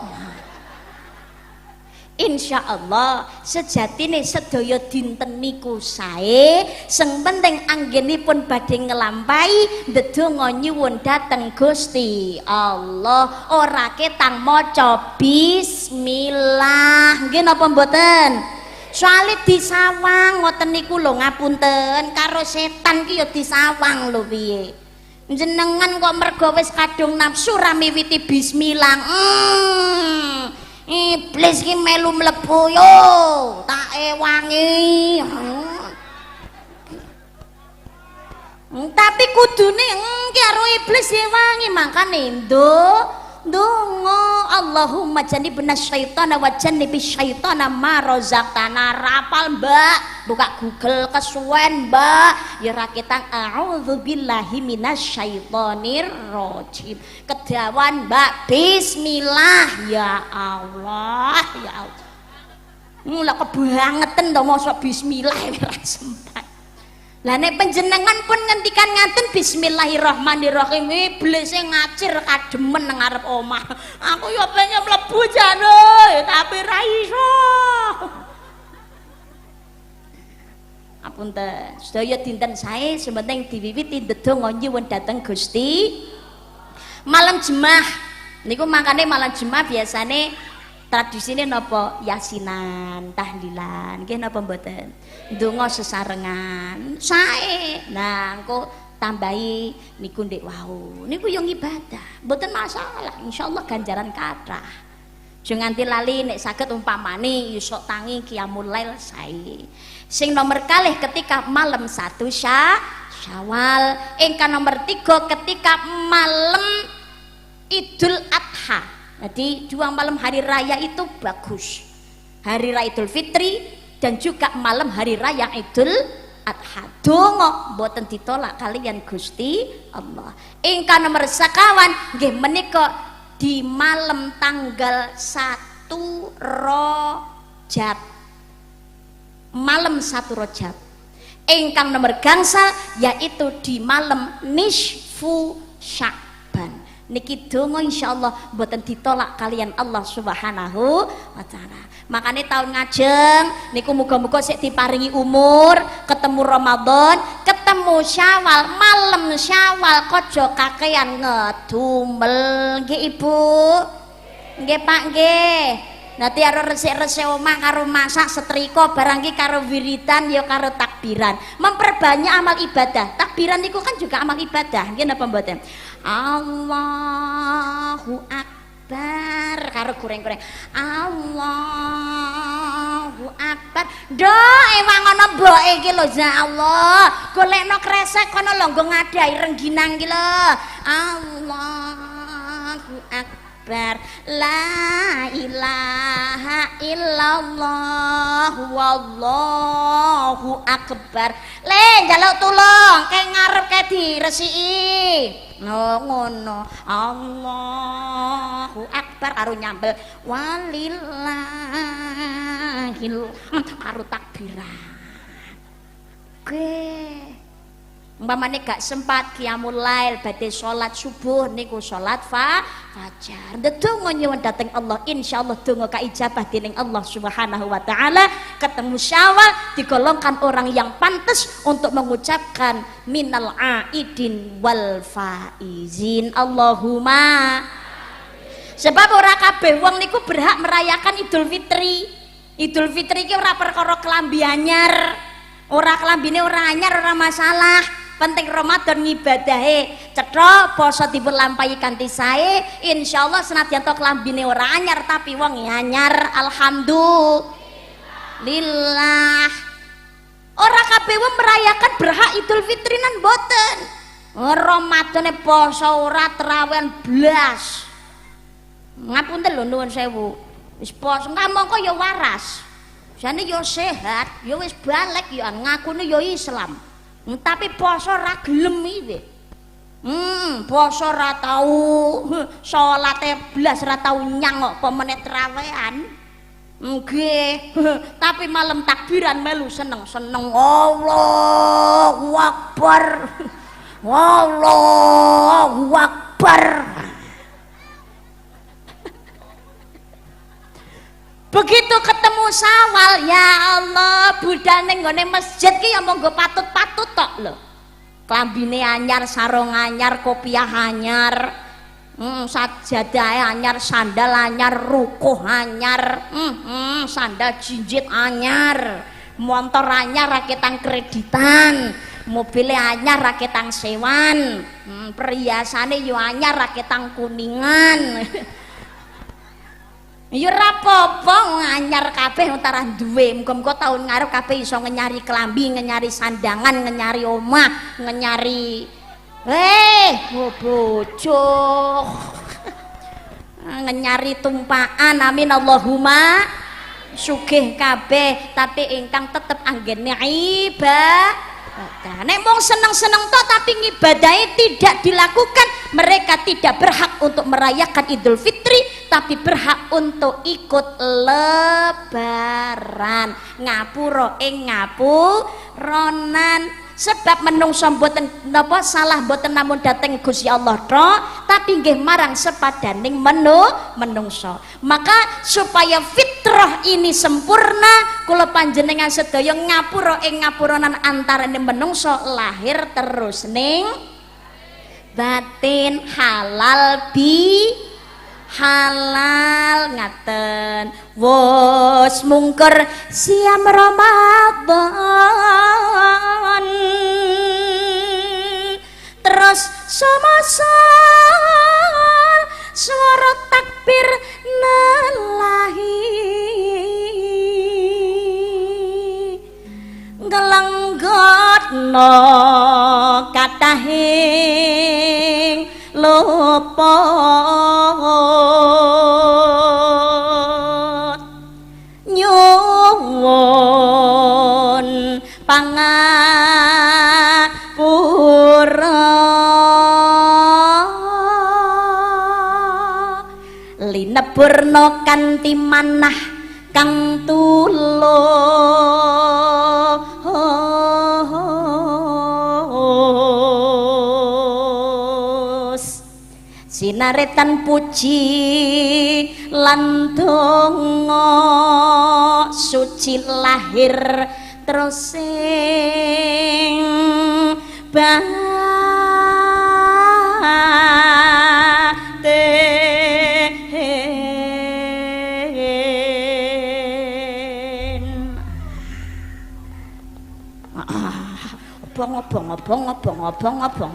Insya Allah sejatine sedaya dinten niku sae, sing penting anggenipun badhe nglampahi ndedonga nyuwun dhateng Gusti Allah, ora ketang maca bismillah. Nggih napa mboten? Soale disawang ngoten niku lho, ngapunten, karo setan ki ya disawang lho piye. Jenengan kok mergo wis kadung nafsu ra miwiti bismillah. Iblis ki melu mlebu yo tak ewangi. Tapi kudune ki karo iblis ewangi, makane ndonga Allahumma jannibna syaitana wa jannibis syaitana ma razaqtana. Rapal Mbak, buka Google kesuwen Mbak, ya ra ketang a'udzubillahi minasyaitonir rajim. Kedawan Mbak, bismillah. Ya Allah, ya Allah. Mula kebangetan to mosok bismillah ora sempat. Lah nek panjenengan pun ngendikan ngaten bismillahirrahmanirrahim, iblis ngacir kademen nang ngarep omah. Aku yo pengen mlebu jane, tapi ra iso. Apunten, sedaya dinten sae sementing diwiwiti ndedonga nyuwun dhateng Gusti. Malam Jumat niku makane malam Jumat biasane tradisine napa? Yasinan, tahlilan. Nggih napa mboten? Ndonga sesarengan. Sae. Nah, engko tambahi niku ndek wau. Niku yo ibadah. Mboten masalah. Insyaallah ganjaran kathah. Aja nganti lali nek saged umpamane iso tangi qiyamul lail sae. Sing nomor kalih ketika malam 1 Syawal, ingkang nomor 3 ketika malam Idul Adha. Jadi 2 malam hari raya itu bagus. Hari Raya Idul Fitri dan juga malam hari raya Idul Adha. Donga mboten ditolak kalian Gusti Allah. Ingkang nomor sekawan nggih menika di malam tanggal 1 Rajab. Malam 1 Rajab. Ingkang nomor gangsal yaitu di malam nisfu Sya'ban. Niki donga insyaallah mboten ditolak kalian Allah Subhanahu wa taala. Makane taun ngajeng niku muga-muga sik diparingi umur, ketemu Ramadan, ketemu Syawal, malam Syawal kaja kakean ngedumel. Nggih Ibu? Nggih Pak nggih. Nanti karo resik-resik omah karo masak setrika barang ki karo wiridan ya karo takbiran. Memperbanyak amal ibadah. Takbiran itu kan juga amal ibadah. Nggih napa mboten? Allahu Akbar karo goreng-goreng. Allahu Akbar. Ndok ewang ana mboke iki lho ya Allah. Golekno kresek kono lho nggo ngadahi rengginang iki lho. Allahu Akbar. La ilaha illallah wallahu akbar. Le njaluk tulung ke ngarep ke diresiki. No ngono. Allahu akbar karo nyambel walillahil karo takbiran. Oke. Umpamane gak sempat qiyamul lail badhe salat subuh niku salat fajar. Ndedonga nyuwun dhateng Allah, insyaallah donga kaijabah dening Allah Subhanahu wa taala. Ketemu Syawal digolongkan orang yang pantas untuk mengucapkan minal aidin wal faizin. Allahumma. Sebab ora kabeh wong niku berhak merayakan Idul Fitri. Idul Fitri iki ora perkara kelambi anyar. Ora kelambine ora anyar ora masalah. Penting Ramadan ngibadahe cetha poso dipun lampahi kanthi sae, insyaallah senadyan to klambine ora anyar tapi wong anyar. Alhamdulillah. Ora kabeh wong merayakan berhak Idul Fitri nan mboten. Ramadane poso ora terawen blas. Ngapunten lho nuwun sewu. Wis poso ngamongko ya waras. Jane ya sehat, ya wis balik ya ngakune ya Islam. Tapi poso ra gelem iki. Poso ra tau, salate blas ra tau nyang kok pemenet trawean. Nggih, tapi malam takbiran melu seneng-seneng. Allahu Akbar. Allahu Akbar. Begitu ketemu Syawal, ya Allah, budal ning nggone masjid ki ya monggo patut-patut tok lho. Klambine anyar, sarung anyar, kopiah anyar, sajadah anyar, sandal anyar, rukuh anyar, sandal jinjit anyar, motor anyar raketang kreditan, mobil anyar raketang sewan, perhiasane yo anyar raketang kuningan. Ya ora apa-apa anyar kabeh antara duwe. Muga-muga taun ngarep kabeh iso ngenyari klambi, ngenyari sandangan, ngenyari omah, ngenyari bojo. Ngenyari tumpaan. Amin Allahumma. Sugih kabeh tapi ingkang tetep anggene ibadah. Nek mung seneng-seneng tok tapi ngibadahe tidak dilakukan, mereka tidak berhak untuk merayakan Idul Fitri, tapi berhak untuk ikut lebaran. Ngapura ing ngapuronan. Sebab menungso mboten napa salah mboten namung dhateng Gusti Allah tok, tapi nggih marang sepadaning menungso. Maka supaya fitrah ini sempurna, kula panjenengan sedaya ngapura ing ngapuronan antarane menungso lahir terus ning batin halal bi halal ngaten. Wos mungker siam Ramadan terus sama-sama suara takbir nelahi ngelenggotno katahing luput nyuwun pangapura linepurna kanthi manah kang tulus sinaretan puji lan donga suci lahir terus sing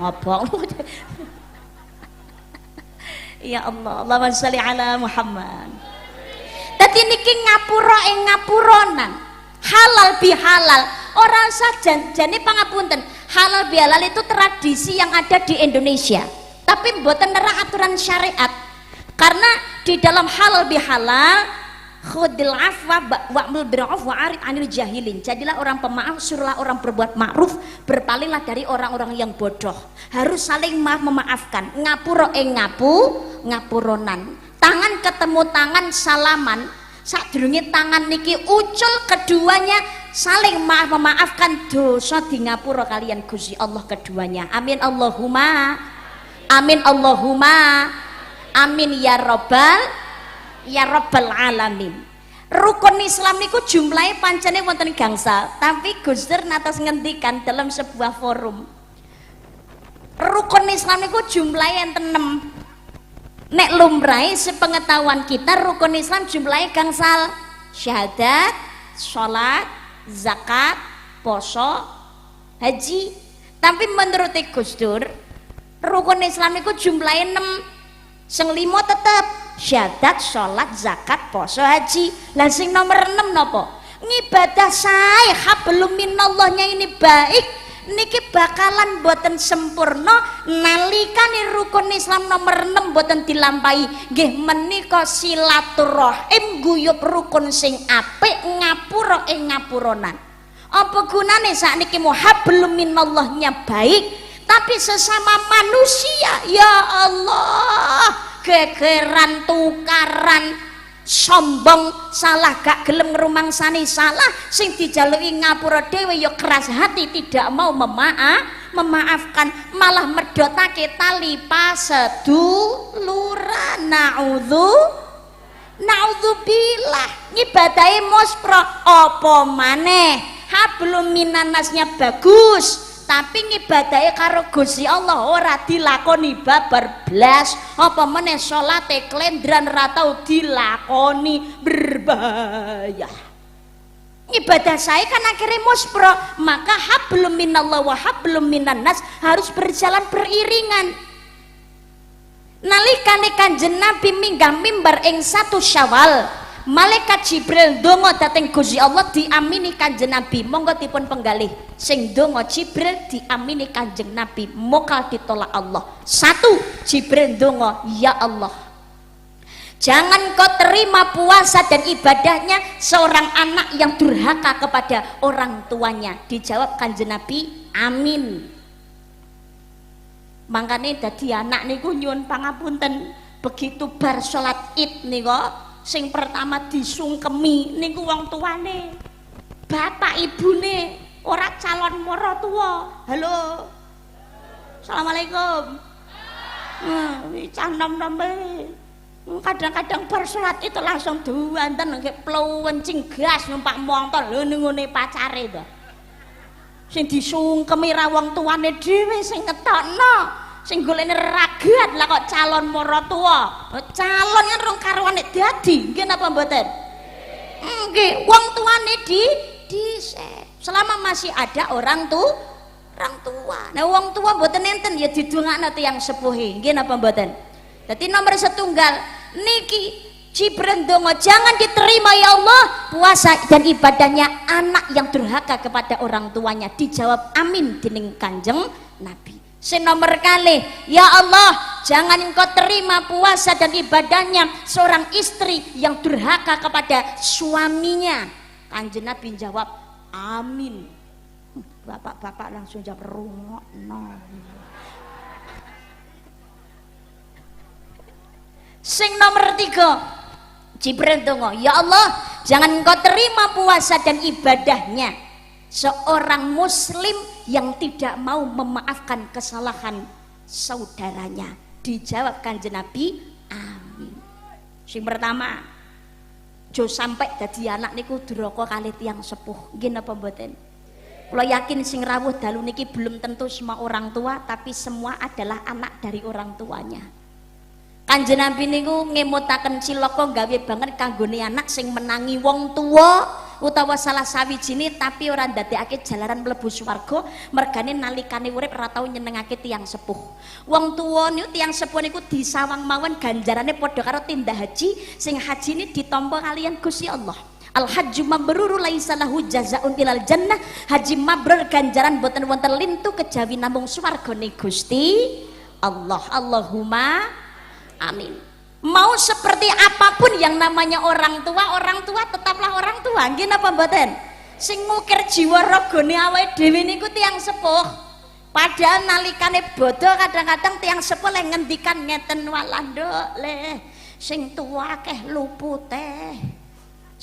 obong. Ya Allah, Allahumma sholli ala Muhammad. Dadi niki ngapura ing ngapuronan. Halal bihalal. Orang saja jane pangapunten. Halal bihalal itu tradisi yang ada di Indonesia. Tapi mboten nerak aturan syariat. Karena di dalam halal bihalal khudil afwa wa'mul bir'af wa'arid anil jahilin. Jadilah orang pemaaf, suruhlah orang berbuat ma'ruf, berpalinglah dari orang-orang yang bodoh. Harus saling memaafkan. Ngapura ing ngapuronan. Tangan ketemu tangan salaman, sadurunge tangan niki ucul keduanya saling memaafkan dosa di ngapura kalian Gusti Allah keduanya. Amin Allahumma. Amin Allahumma. Amin ya rabbal alamin. Rukun Islam niku jumlahnya pancene wonten gangsal, tapi Gus Dur natos ngendikan dalam sebuah forum. Rukun Islam niku jumlahnya enten 6. Nek lumrahe sepengetahuan kita rukun Islam jumlahnya gangsal. Syahadat, sholat, zakat, poso, haji. Tapi menurut Gus Dur, rukun Islam niku jumlahnya 6. Sing 5 tetep syahadat, sholat, zakat, poso, haji. Lah sing nomor 6 nopo? Ngibadah sae hablum minallahnya ini baik niki bakalan boten sempurna nalikane rukun Islam nomor 6 boten dilampahi. Nggih menika silaturahim guyub rukun sing apik ngapura ing ngapuronan. Apa gunane sakniki hablum minallahnya baik tapi sesama manusia ya Allah gegeran tukaran sombong salah gak gelem ngrumangsani salah sing dijaluki ngapura dhewe ya keras hati tidak mau memaafkan malah medhotake tali paseduluran naudzubillah ngibadahi muspro apa maneh hablum minannasnya bagus tapi ngibadahi karo Gusti Allah ora dilakoni babar blas apa meneh salate klendran ra tau dilakoni berbahaya ibadah saya kan akhirnya muspro maka hablum minallah wa hablum minannas harus berjalan beriringan nalikane Kanjeng Nabi minggah mimbar ing 1 Syawal malaikat Jibril donga dhateng Gusti Allah diamini Kanjeng Nabi monggo dipun penggalih sing donga Jibril diamini Kanjeng Nabi mokal ditolak Allah 1 Jibril donga ya Allah jangan kau terima puasa dan ibadahnya seorang anak yang durhaka kepada orang tuanya dijawab Kanjeng Nabi amin makanya dadi anak niku nyuwun pangapunten begitu bar salat Id niku sing pertama disungkemi niku wong tuane bapak ibune ora calon maratuwa halo assalamualaikum canom-nome kadang-kadang bar salat itu langsung duwanten nggih plewencing gas numpak montor lho ngene pacare to sing disungkemi ra wong tuane dhewe sing ngetokno sing golekne ragat lah kok calon maratuwa calon kan rong karwane dadi nggih napa mboten nggih wong tuane dhisik selama masih ada orang tua nah wong tua mboten enten ya didongakno tiyang sepuhe nggih napa mboten dadi nomor setunggal niki Jibril donga jangan diterima ya Allah puasa dan ibadahnya anak yang durhaka kepada orang tuanya dijawab amin dening Kanjeng Nabi sing nomor kali ya Allah jangan engkau terima puasa dan ibadahnya seorang istri yang durhaka kepada suaminya Kanjeng Nabi jawab amin bapak-bapak langsung jawab rungokno sing nomor 3 Jibril donga ya Allah jangan engkau terima puasa dan ibadahnya seorang muslim yang tidak mau memaafkan kesalahan saudaranya dijawab Kanjeng Nabi amin sing pertama jo sampai dadi anak niku duraka kali tiyang sepuh nggih napa mboten kula yakin sing rawuh dalu niki belum tentu semua orang tua tapi semua adalah anak dari orang tuanya Kanjeng Nabi niku ngemutaken cilaka gawe banget kanggone anak sing menangi wong tua utawa salah sawijine tapi ora ndadekake jalaran mlebu swarga mergane nalikane urip ora tau nyenengake tiyang sepuh wong tuwa niku tiyang sepuh niku disawang mawon ganjarane padha karo tindak haji sing hajine ditampa kalian Gusti Allah al hajju mabruru laisa lahu jazaun ilal jannah haji mabrur ganjaran boten wonten lintu kejawi namung swargane Gusti Allah Allahumma amin mau seperti apapun yang namanya orang tua tetaplah orang tua nggih napa mboten sing ngukir jiwa ragane awake dhewe niku tiyang sepuh padahal nalikane bodho kadang-kadang tiyang sepuh lek ngendikan ngeten walanduk le sing tua akeh lupute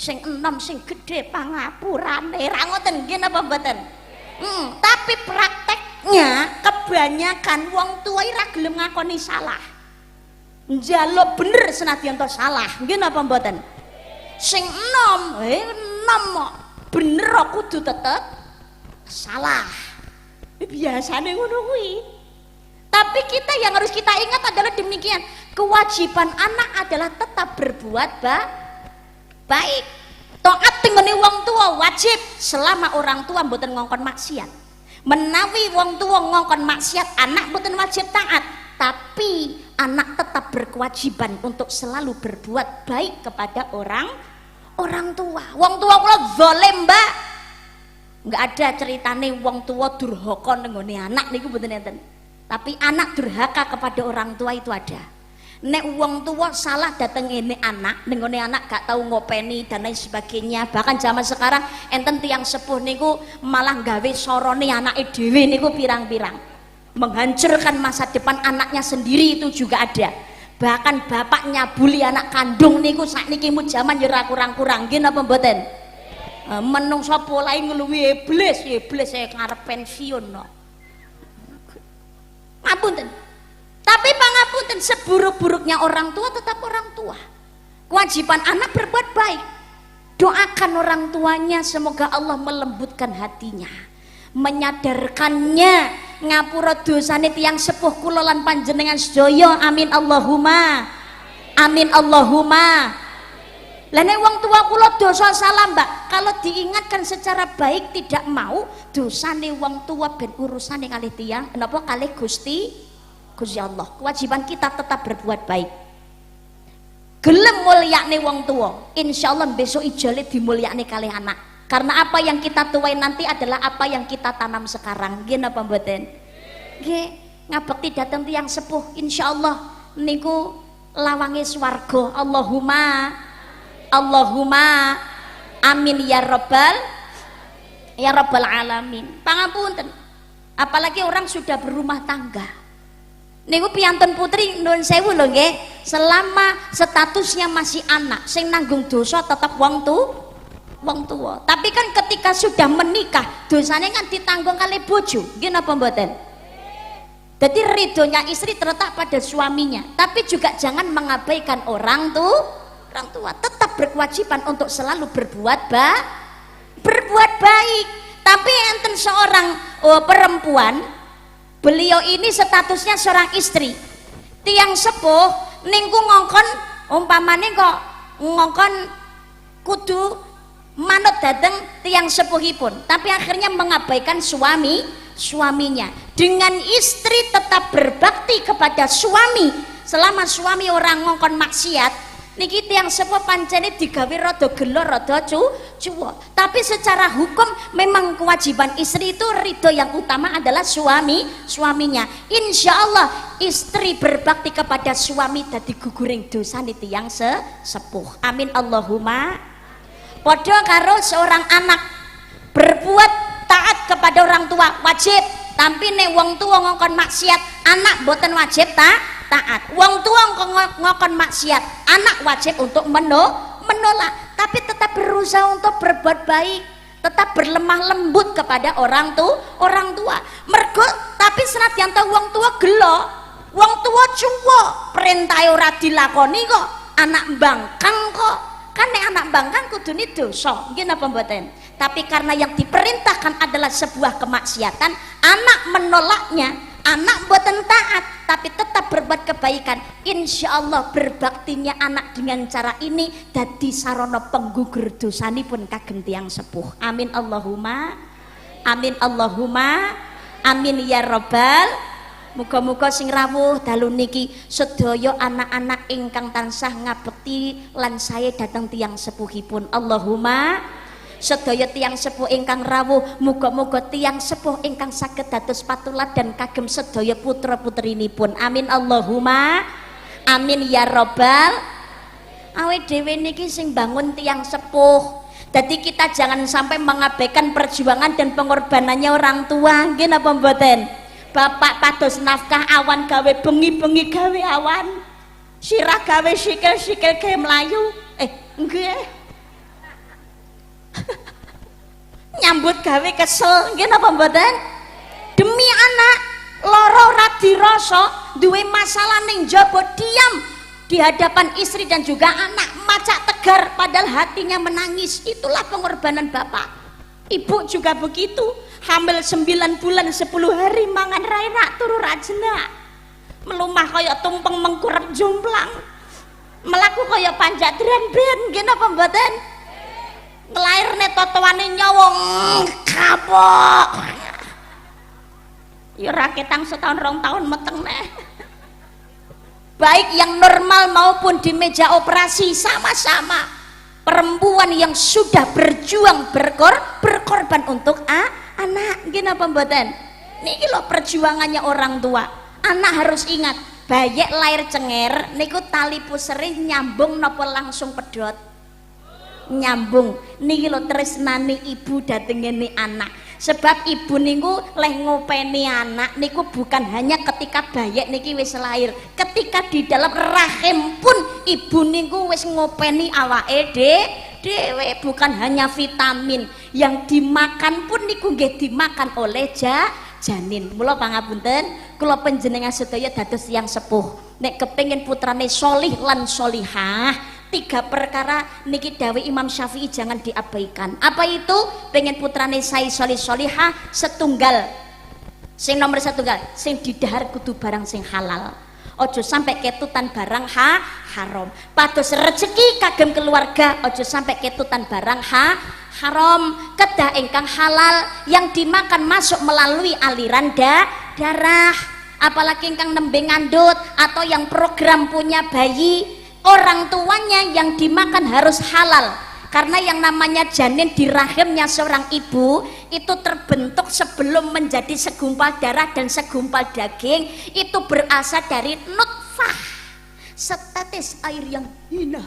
sing enom sing gedhe pangapurane ra ngoten nggih napa mboten tapi prakteknya kebanyakan wong tua ora gelem ngakoni salah njaluk bener senadyan to salah nggih napa mboten sing enom bener kudu tetep salah biasane ngono kuwi tapi kita yang harus kita ingat adalah demikian kewajiban anak adalah tetap berbuat baik taat tenggene wong tua wajib selama orang tua mboten ngongkon maksiat menawi wong tua ngongkon maksiat anak mboten wajib taat tapi anak tetap berkewajiban untuk selalu berbuat baik kepada orang tua. Wong tua kula zalim, Mbak. Enggak ada ceritane wong tua durhaka nenggone anak niku mboten enten. Tapi anak durhaka kepada orang tua itu ada. Nek wong tua salah dateng ngene anak, nenggone anak gak tahu ngopeni dan lain sebagainya. Bahkan zaman sekarang enten tiang sepuh niku malah gawe sorone anake dhewe niku pirang-pirang. menghancurkan masa depan anaknya sendiri itu juga ada. Bahkan bapaknya bully anak kandung niku sakniki mu jaman ya ora kurang-kurang nggih napa mboten? Menungso polahe ngluwi iblis saya ngarep pensiun no. Ngapunten. Tapi pangapunten, seburuk-buruknya orang tua tetap orang tua. Kewajiban anak berbuat baik. Doakan orang tuanya semoga Allah melembutkan hatinya, menyadarkannya ngapura dosane tiyang sepuh kula lan panjenengan sedaya. Amin Allahumma. Amin Allahumma. Lah nek wong tua kula dosa salah Mbak, kalau diingatkan secara baik tidak mau, dosane wong tua ben urusane kalih tiyang napa kalih Gusti Allah. Kewajiban kita tetap berbuat baik. Gelem mulyakne wong tua, insyaallah besok ijole dimulyakne kalih anak. Karena apa yang kita tuai nanti adalah apa yang kita tanam sekarang. Nggih napa mboten? Nggih, ngabekti dateng tiyang sepuh insyaallah niku lawange swarga. Allahumma amin ya rabbal alamin. Pangapunten. Apalagi orang sudah berumah tangga. Niku piyantun putri nuwun sewu lho nggih, selama statusnya masih anak, sing nanggung dosa tetap wong tua. Tapi kan ketika sudah menikah, dosanya kan ditanggung kali bojo. Nggih napa mboten? Jadi ridhonya istri terletak pada suaminya, tapi juga jangan mengabaikan orang tua. Tetap berkewajiban untuk selalu berbuat baik. Tapi enten seorang perempuan, beliau ini statusnya seorang istri, tiang sepuh ningku ngongkon umpamane kok ngongkon kudu manut dateng tiang sepuhipun, tapi akhirnya mengabaikan suaminya. Dengan istri tetap berbakti kepada suami selama suami orang ngongkon maksiat, niki tiang sepuh pancene digawe rada gelo rada cuwo. Tapi secara hukum memang kewajiban istri itu ridho yang utama adalah suaminya. Insya Allah istri berbakti kepada suami dadi guguring dosane tiang sepuh. Amin Allahumma. Padha karo seorang anak berbuat taat kepada orang tua wajib, tapi nek wong tua ngongkon maksiat anak boten wajib taat. Wong tua ngongkon maksiat anak wajib untuk menolak, tapi tetap berusaha untuk berbuat baik, tetap berlemah lembut kepada orang tua. Mergo tapi senadyan ta wong tua gelo, wong tua cuwo, perintah ora dilakoni kok, anak bangkang kok. Kan nek anak bangkang kudune dosa, nggih napa mboten? Tapi karena yang diperintahkan adalah sebuah kemaksiatan, anak menolaknya, anak boten taat, tapi tetap berbuat kebaikan. Insya Allah berbaktinya anak dengan cara ini dadi sarana penggugur dosanipun kagem tiyang sepuh. Amin Allahumma. Amin Allahumma. Amin ya rabbal. Muga-muga sing rawuh dalu niki sedaya anak-anak ingkang tansah ngabekti lan saya datang tiyang sepuhipun. Allahumma. Sedaya tiyang sepuh ingkang rawuh, muga-muga tiyang sepuh ingkang saged dados patuladan kagem sedaya putra-putrinipun. Amin Allahumma. Amin ya rabbal. Awake dhewe niki sing bangun tiyang sepuh. Jadi kita jangan sampai mengabaikan perjuangan dan pengorbanannya orang tua. Nggih napa mboten? Bapak pados nafkah awan gawe bengi-bengi gawe awan. Sirah gawe sikil-sikil gawe melayu. Nggih. Nyambut gawe kesel nggih napa mboten? Demi anak loro ora dirasa, duwe masalah ning jaba diam di hadapan istri dan juga anak, macak tegar padahal hatinya menangis. Itulah pengorbanan bapak. Ibu juga begitu, hamil 9 bulan 10 hari mangan rak turu rajena, melumah kaya tumpeng mengkurep jomplang, melaku kaya panjat dren-ben nggih napa mboten? Nglairne totoane nyawong kapok. Ya ora ketang setahun 2 tahun meteng neh. Baik yang normal maupun di meja operasi sama-sama. Perempuan yang sudah berjuang berkorban untuk anak nggih napa mboten? Niki lho perjuangannya orang tua. Anak harus ingat, bayek lair cenger niku tali pusere nyambung napa langsung pedhot. nyambung niki lho tresnane ibu datengene anak. Sebab ibu niku leh ngopeni anak niku bukan hanya ketika bayek niki wis lahir, ketika di dalam rahim pun ibu niku wis ngopeni awake dhewe, bukan hanya vitamin yang dimakan pun niku nggih dimakan oleh janin. Mula pangapunten kula panjenengan sedaya dados tiyang sepuh nek kepengin putrane solih lan solihah, 3 perkara niki dawuh Imam Syafi'i jangan diabaikan. Apa itu? Pengen putrane sai solih solihah, setunggal sing nomor setunggal sing didahar kudu barang sing halal, ojo sampai ketutan barang haram. Pados rezeki kagem keluarga ojo sampai ketutan barang haram. Kedah ingkang halal yang dimakan masuk melalui aliran darah, apalagi ingkang nembe ngandut atau yang program punya bayi, orang tuanya yang dimakan harus halal. Karena yang namanya janin di rahimnya seorang ibu itu terbentuk sebelum menjadi segumpal darah dan segumpal daging, itu berasal dari nutfah, setetes air yang hina.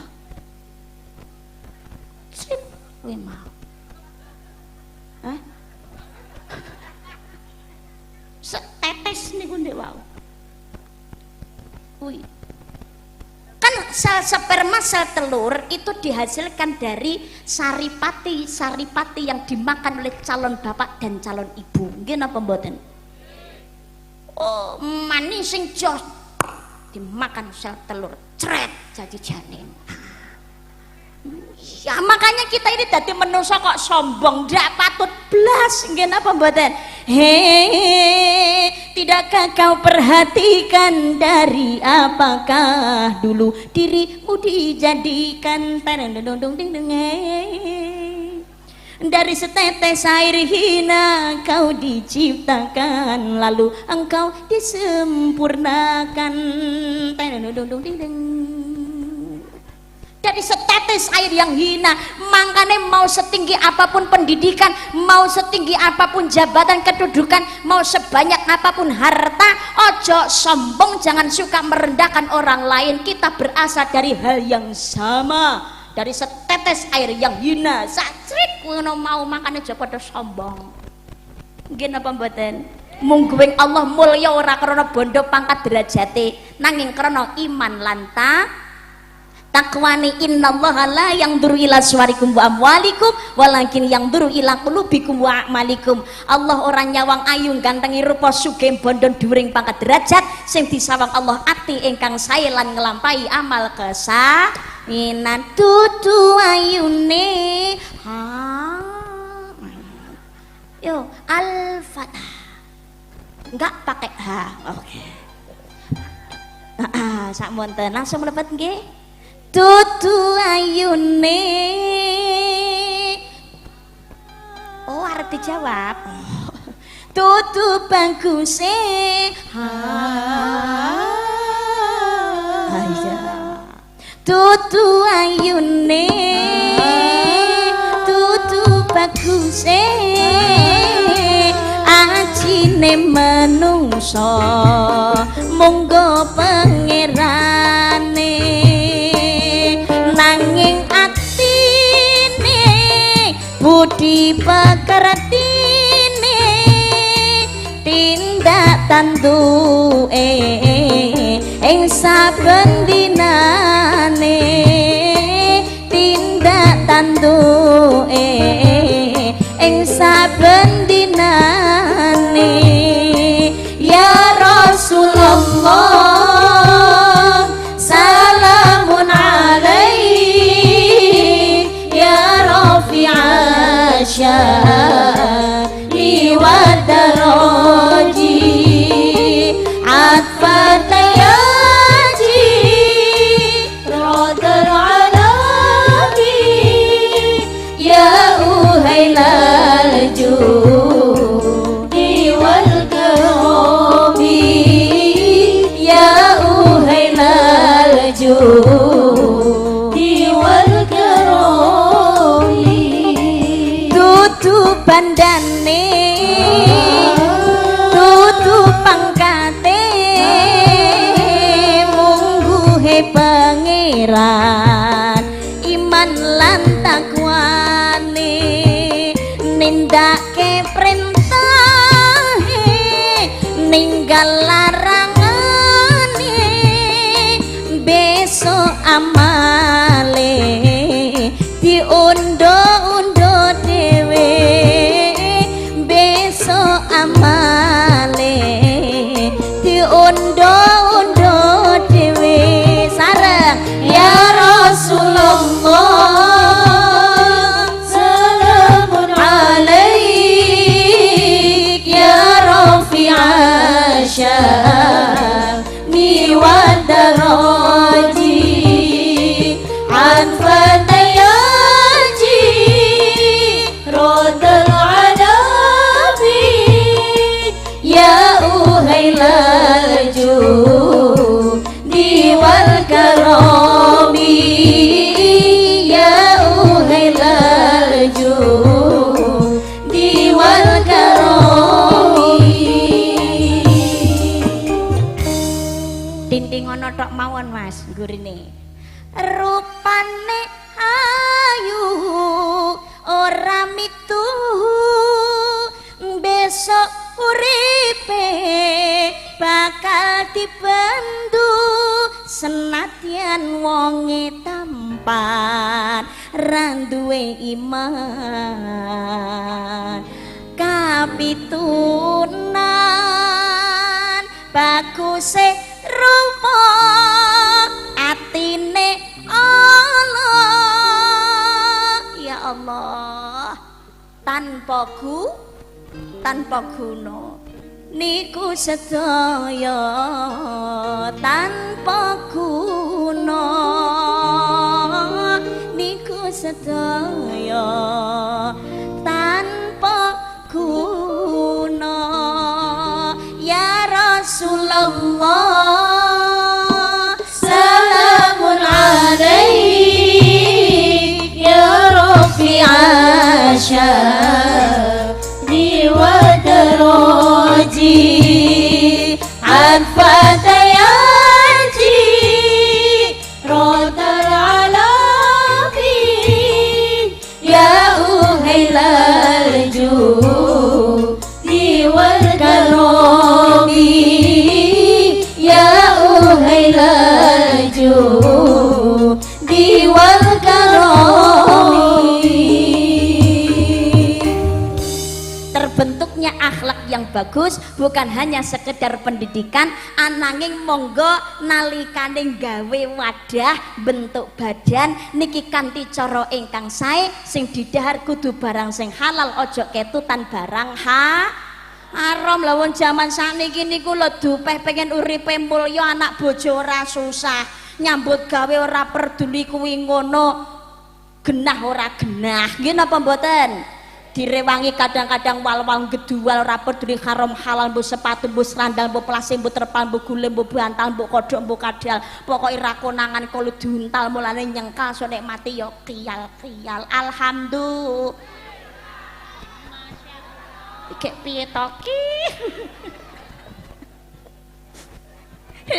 Setetes niku ndek wau. Kan sel sperma, sel telur itu dihasilkan dari saripati yang dimakan oleh calon bapak dan calon ibu. Nggih napa mboten? Oh, manis sing jos dimakan sel telur, cret jadi janin. Ya makanya kita ini dadi menungso kok sombong, ndak patut blas. Nggih napa mboten? Tidakkah kau perhatikan dari apakah dulu dirimu dijadikan dari setetes air hina kau diciptakan, lalu engkau disempurnakan dari setetes air yang hina. Makanya mau setinggi apapun pendidikan, mau setinggi apapun jabatan kedudukan, mau sebanyak apapun harta, ojo sombong, jangan suka merendahkan orang lain. Kita berasal dari hal yang sama, dari setetes air yang hina. Sacrit ngono mau, makanya aja pada sombong. Nggih napa mboten? Mungguing Allah mulya ora krana bondo pangkat derajate, nanging krana iman lan takwani. innallaha la yanzuru ila suwarikum wa amwalikum walakin yanzuru ila qulubikum wa a'malikum. Allah orang nyawang ayu gantengi rupa sugih bondo dhuwuring pangkat derajat, sing disawang Allah ati ingkang sae lan nglampahi amal kesaminan. Dudu ayune yo al-fatah enggak pakai H. Oke. Sak monten langsung mlebet nggih. Dudu ayune. Oh arep dijawab. Dudu baguse. Dudu ayune. Dudu baguse. Ajine menungso monggo pangerane, nanging atine budi pekertine tindak tanduke ing saben dinane, tindak tanduke ing saben dinane. Ya Rasulullah salamun alaik ya rafi'a syari wa daraji atfata yaji radar alami ya uhailal judi wal karami ya uhailal judi wal karami. Dudu bandane dudu pangkate mungguhe pangeran iman lan takwani nindake perintahe ninggal larangane besok amale diundo-undo dhewe besok amale diundo-undo dhewe sareng ya Rasulullah salamun alaik ya rafi'a sya'ni wa daraji an fatayaji rodal adabi ya uhailaju diwal karami ya uhailaju diwal karami dinding ana tok mawon Mas gurine rupane ayu ora mitu besok uripe bakal dibantu senadyan wonge tampan ra duwe iman kapitunan baguse rupa atine Allah ya Allah tanpa guna niku sedaya tanpa guna niku sedaya tanpa guna ya Rasulullah salamun alaik ya rafi'a sya'ni wa daraji an fatayaji rodal alabi ya uhailaju diwal karami ya uhailaju diwal karami terbentuknya akhlak yang bagus bukan hanya sekedar pendidikan ananging monggo nalikane gawe wadah bentuk badan niki kanthi cara ingkang sae sing didhahar kudu barang sing halal ojo ketutan barang haram lawon jaman sakniki niku lho dupeh pengen uripe mulya anak bojo ora susah nyambut gawe ora peduli kuwi ngono genah ora genah nggih napa mboten direwangi kadang-kadang wal-wal gedual ora peduli haram halal mbok sepatu mbok sandal mbok plase mbok terpal mbok gule mbok bantal mbok kodhok mbok kadal pokoke ra konangan kalo diuntal mulane nyengkal so nek mati ya khiyal-khiyal alhamdulillah iki piye to ki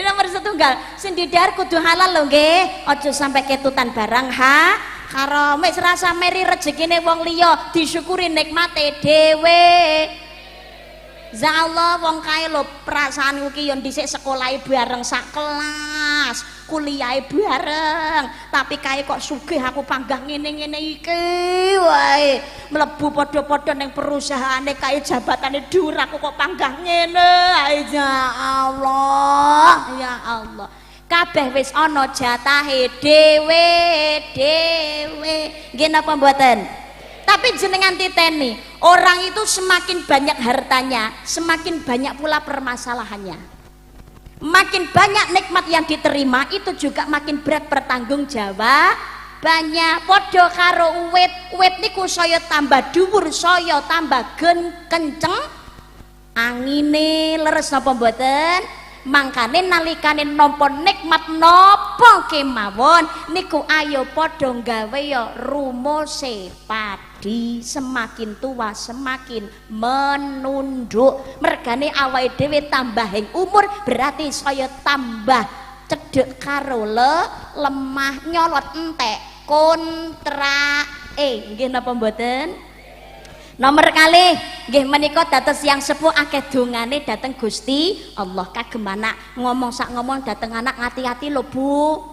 nomor setunggal sing didhahar kudu halal lho nggih aja sampai ketutan barang haram wis rasa meri rezekine wong liya disyukuri nikmate dhewe insyaallah wong kae lho perasaanku ki yo dhisik sekolahe bareng sak kelas kuliahe bareng tapi kae kok sugih aku panggah ngene-ngene iki wae mlebu padha-padha ning perusahaane kae jabatane dhuwur aku kok panggah ngene ya Allah ya Allah kabeh wis ana jatahe dhewe nggih napa mboten tapi jenengan titeni orang itu semakin banyak hartanya semakin banyak pula permasalahannya makin banyak nikmat yang diterima itu juga makin berat bertanggung jawab banyak podo karo uwit niku saya tambah dhuwur saya tambah kenceng angine leres napa mboten mangkane nalikane nampa nikmat napa kemawon niku ayo padha gawe ya rumose padi semakin tua semakin menunduk mergane awake dhewe tambahing umur berarti saya tambah cedhek karo lemah nyolot entek nggih napa mboten? Nomor kalih nggih menika dados yang sepuh akeh dongane dhateng Gusti Allah. Kagem anak ngomong sak ngomong dhateng anak, ngati-ati lho Bu,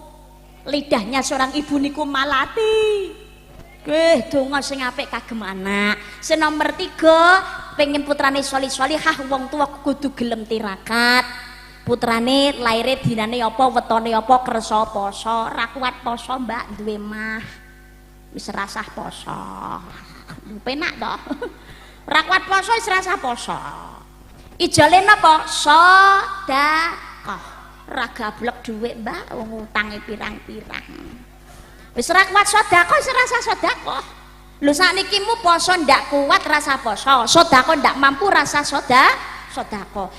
lidahnya seorang ibu niku malati. Nggih donga sing apik kagem anak. Nomor 3 pengen putrane sholih-sholihah, wong tua kudu gelem tirakat. Putrane laire dinane apa, wetone apa, kersa poso, ra kuat poso Mbak duwe mah. Wis rasah poso. Penak toh. Ra kuat poso wis rasah poso. Ijole napa? Sedekah. Ra gablek dhuwit Mbak, wong utange pirang-pirang. Wis ra kuat sedekah wis rasah sedekah. Lho sakniki mu poso ndak kuat rasa poso, sedekah ndak mampu rasa sedekah.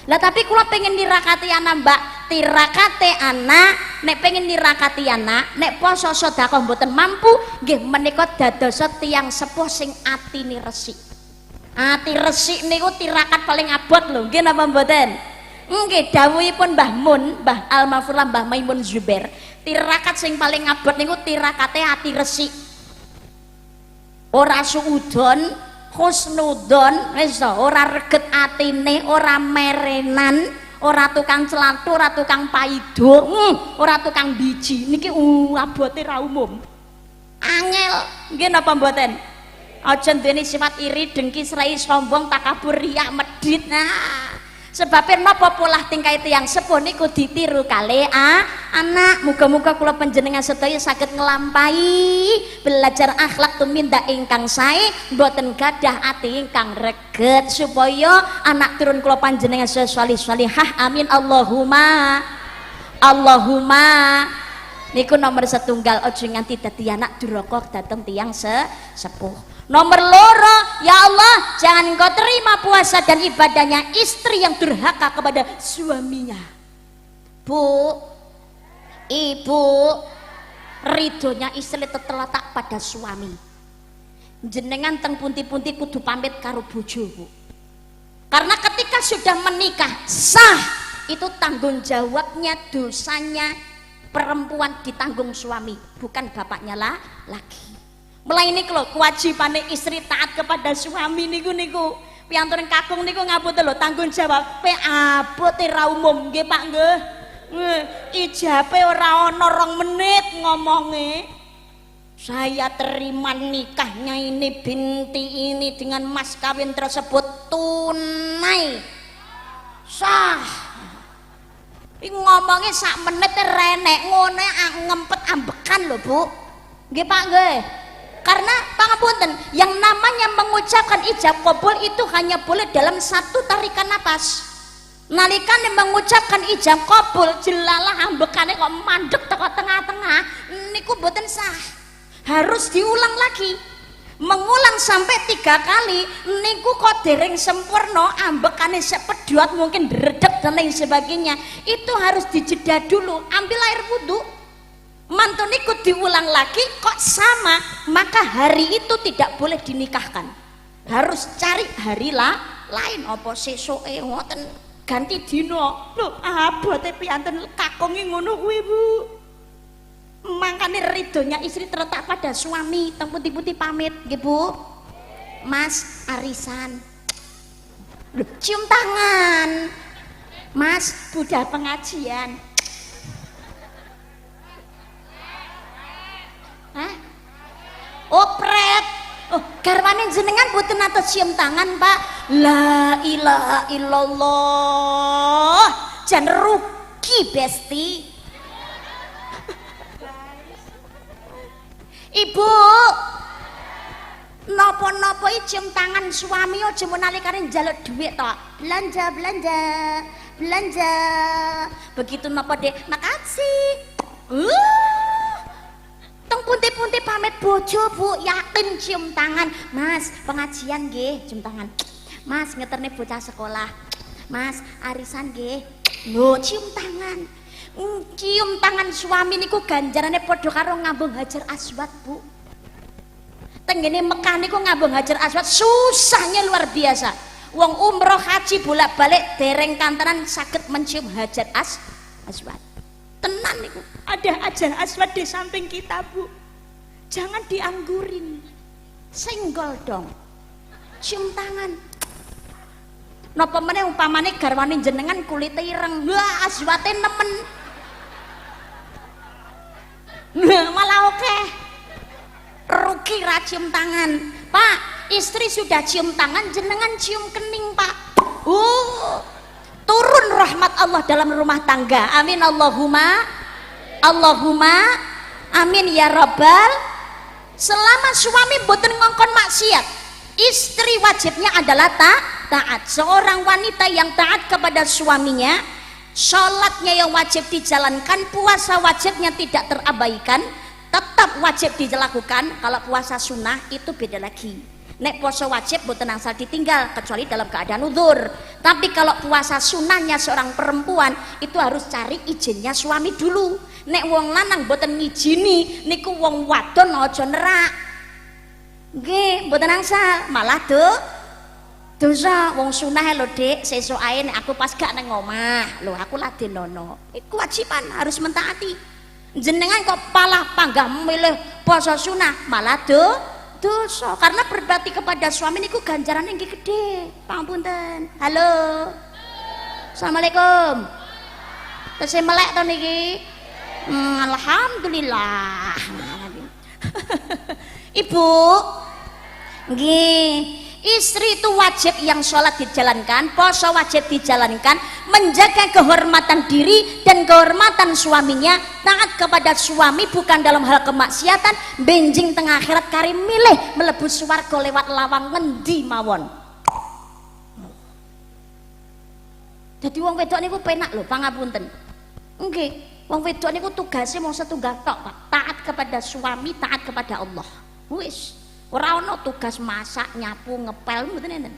Lah tapi kula pengen nirakati anak Mbak, tirakate anak, nek pengen nirakati anak, nek poso sedekah mboten mampu, nggih menika dados tiyang sepuh sing atine resik. Ati resik niku tirakat paling abot lho, nggih napa mboten? Nggih dawuhipun Mbah Mun, Mbah Almarhum Mbah Maimun Zubair, tirakat sing paling abot niku tirakate ati resik. Ora suudon husnudon, wis ora reget atine, ora merenan, ora tukang celatu, ora tukang paido, ora tukang biji. Niki abote ra umum. Angel, nggih napa mboten? Aja duweni sifat iri, dengki, serai, sombong, takabur, riya, medhit. Nah, sebabnya napa pola tingkah tiyang sepuh niku ditiru kalih anak. Muga-muga kula panjenengan sedaya saged nglampahi belajar akhlak tumindak ingkang sae, mboten gadah ati ingkang reget, supaya anak turun kula panjenengan sholih-sholihah. Amin Allahumma. Niku nomor setunggal, aja nganti dadi anak duraka dhateng tiyang sepuh. Nomor loro, ya Allah jangan engkau terima puasa dan ibadahnya istri yang durhaka kepada suaminya. Bu, ibu, ridhonya istri terletak pada suami. Jenengan teng punti-punti kudu pamit karo bojo Bu, karena ketika sudah menikah sah, itu tanggung jawabnya, dosanya perempuan ditanggung suami, bukan bapaknya lagi. Mulai ini lho kewajibane istri taat kepada suami niku piantun kakung niku ngabut lho tanggung jawab abote ra umum nggih Pak nggih. Ijabe ora ana 2 menit ngomonge. Saya terima nikahnya ini binti ini dengan mas kawin tersebut tunai sah. Ngomongnya sak menit renek ngono ngempet ambekan lho Bu. Nggih Pak nggih. Karena pangapunten, yang namanya mengucapkan ijab kabul itu hanya boleh dalam 1 tarikan napas. Nalikane mengucapkan ijab kabul jelalah ambekane kok mandek teko tengah-tengah niku boten sah. Harus diulang lagi. Mengulang sampai 3 kali niku kok dereng sempurna, ambekane sepedot mungkin deredek dan lain sebagainya. Itu harus dijeda dulu, ambil air wudhu. Mantun ikut diulang lagi kok sama, maka hari itu tidak boleh dinikahkan, harus cari hari lain. Apa sesuke ngoten ganti dino lho, abote pianten kakunge ngono kuwi Bu. Makane ridhonya istri terletak pada suami. Teng putih-putih pamit nggih Bu. Mas arisan lho, cium tangan Mas, budal pengajian. Hah? Opret. Oh, garwane jenengan boten atus cium tangan, Pak. La ilaha illallah. Jan rugi, Besti. Ibu, napa-napa cium tangan suami aja menalikane njaluk dhuwit to. Belanja. Begitu napa Dek? Makasih. Teng punti-punti pamit bojo Bu, yakin cium tangan. Mas, pengajian nggih, cium tangan. Mas, ngeterne bocah sekolah. Mas, arisan nggih. Lho, cium tangan. Cium tangan suami niku ganjarane padha karo ngambung Hajar Aswad Bu. Tenggene Mekah niku ngambung Hajar Aswad susahnya luar biasa. Wong umroh haji bolak-balik dereng kantenan saged mencium Hajar Aswad. Tenan niku, ada Hajar Aswad di samping kita Bu. jangan dianggurin, senggol dong, cium tangan. Napa meneh umpamane garwane jenengan kulite ireng, wah aswate nemen. Malah oke. Rugi ra cium tangan. Pak, istri sudah cium tangan, jenengan cium kening, Pak. Turun rahmat Allah dalam rumah tangga. Amin Allahumma. Allahumma amin ya rabbal. Selama suami boten ngongkon maksiat, istri wajibnya adalah taat. Seorang wanita yang taat kepada suaminya, sholatnya yang wajib dijalankan, puasa wajibnya tidak terabaikan, tetap wajib dilakukan. Kalau puasa sunnah itu beda lagi. Nek puasa wajib boten angsal ditinggal kecuali dalam keadaan udzur. Tapi kalau puasa sunnahnya seorang perempuan itu harus cari izinnya suami dulu. Nek wong lanang boten ngijini niku wong wadon aja nerak. Nggih, boten angsal, malah dosa. Wong sunah lho, Dik, sesuk ae nek aku pas gak nang omah, lho aku ladenono. Iku kewajiban harus mentaati. Jenengan kok palah panggah milih puasa sunah, malah dosa karena berbakti kepada suami niku ganjarannya nggih gede. Pangapunten. Halo. Assalamualaikum. Tesih melek to niki? Alhamdulillah. Ibu, nggih. Istri itu wajib yang sholat dijalankan, puasa wajib dijalankan, menjaga kehormatan diri dan kehormatan suaminya, taat kepada suami bukan dalam hal kemaksiatan, benjing tengah akhirat kari milih mlebu swarga lewat lawang ngendi mawon. Jadi wong wedok niku penak lho, pangapunten. Nggih, wong wedok niku tugasnya mau setunggal tok, Pak. Taat kepada suami, taat kepada Allah. Wis. Ora ono tugas masak, nyapu, ngepel mboten enten.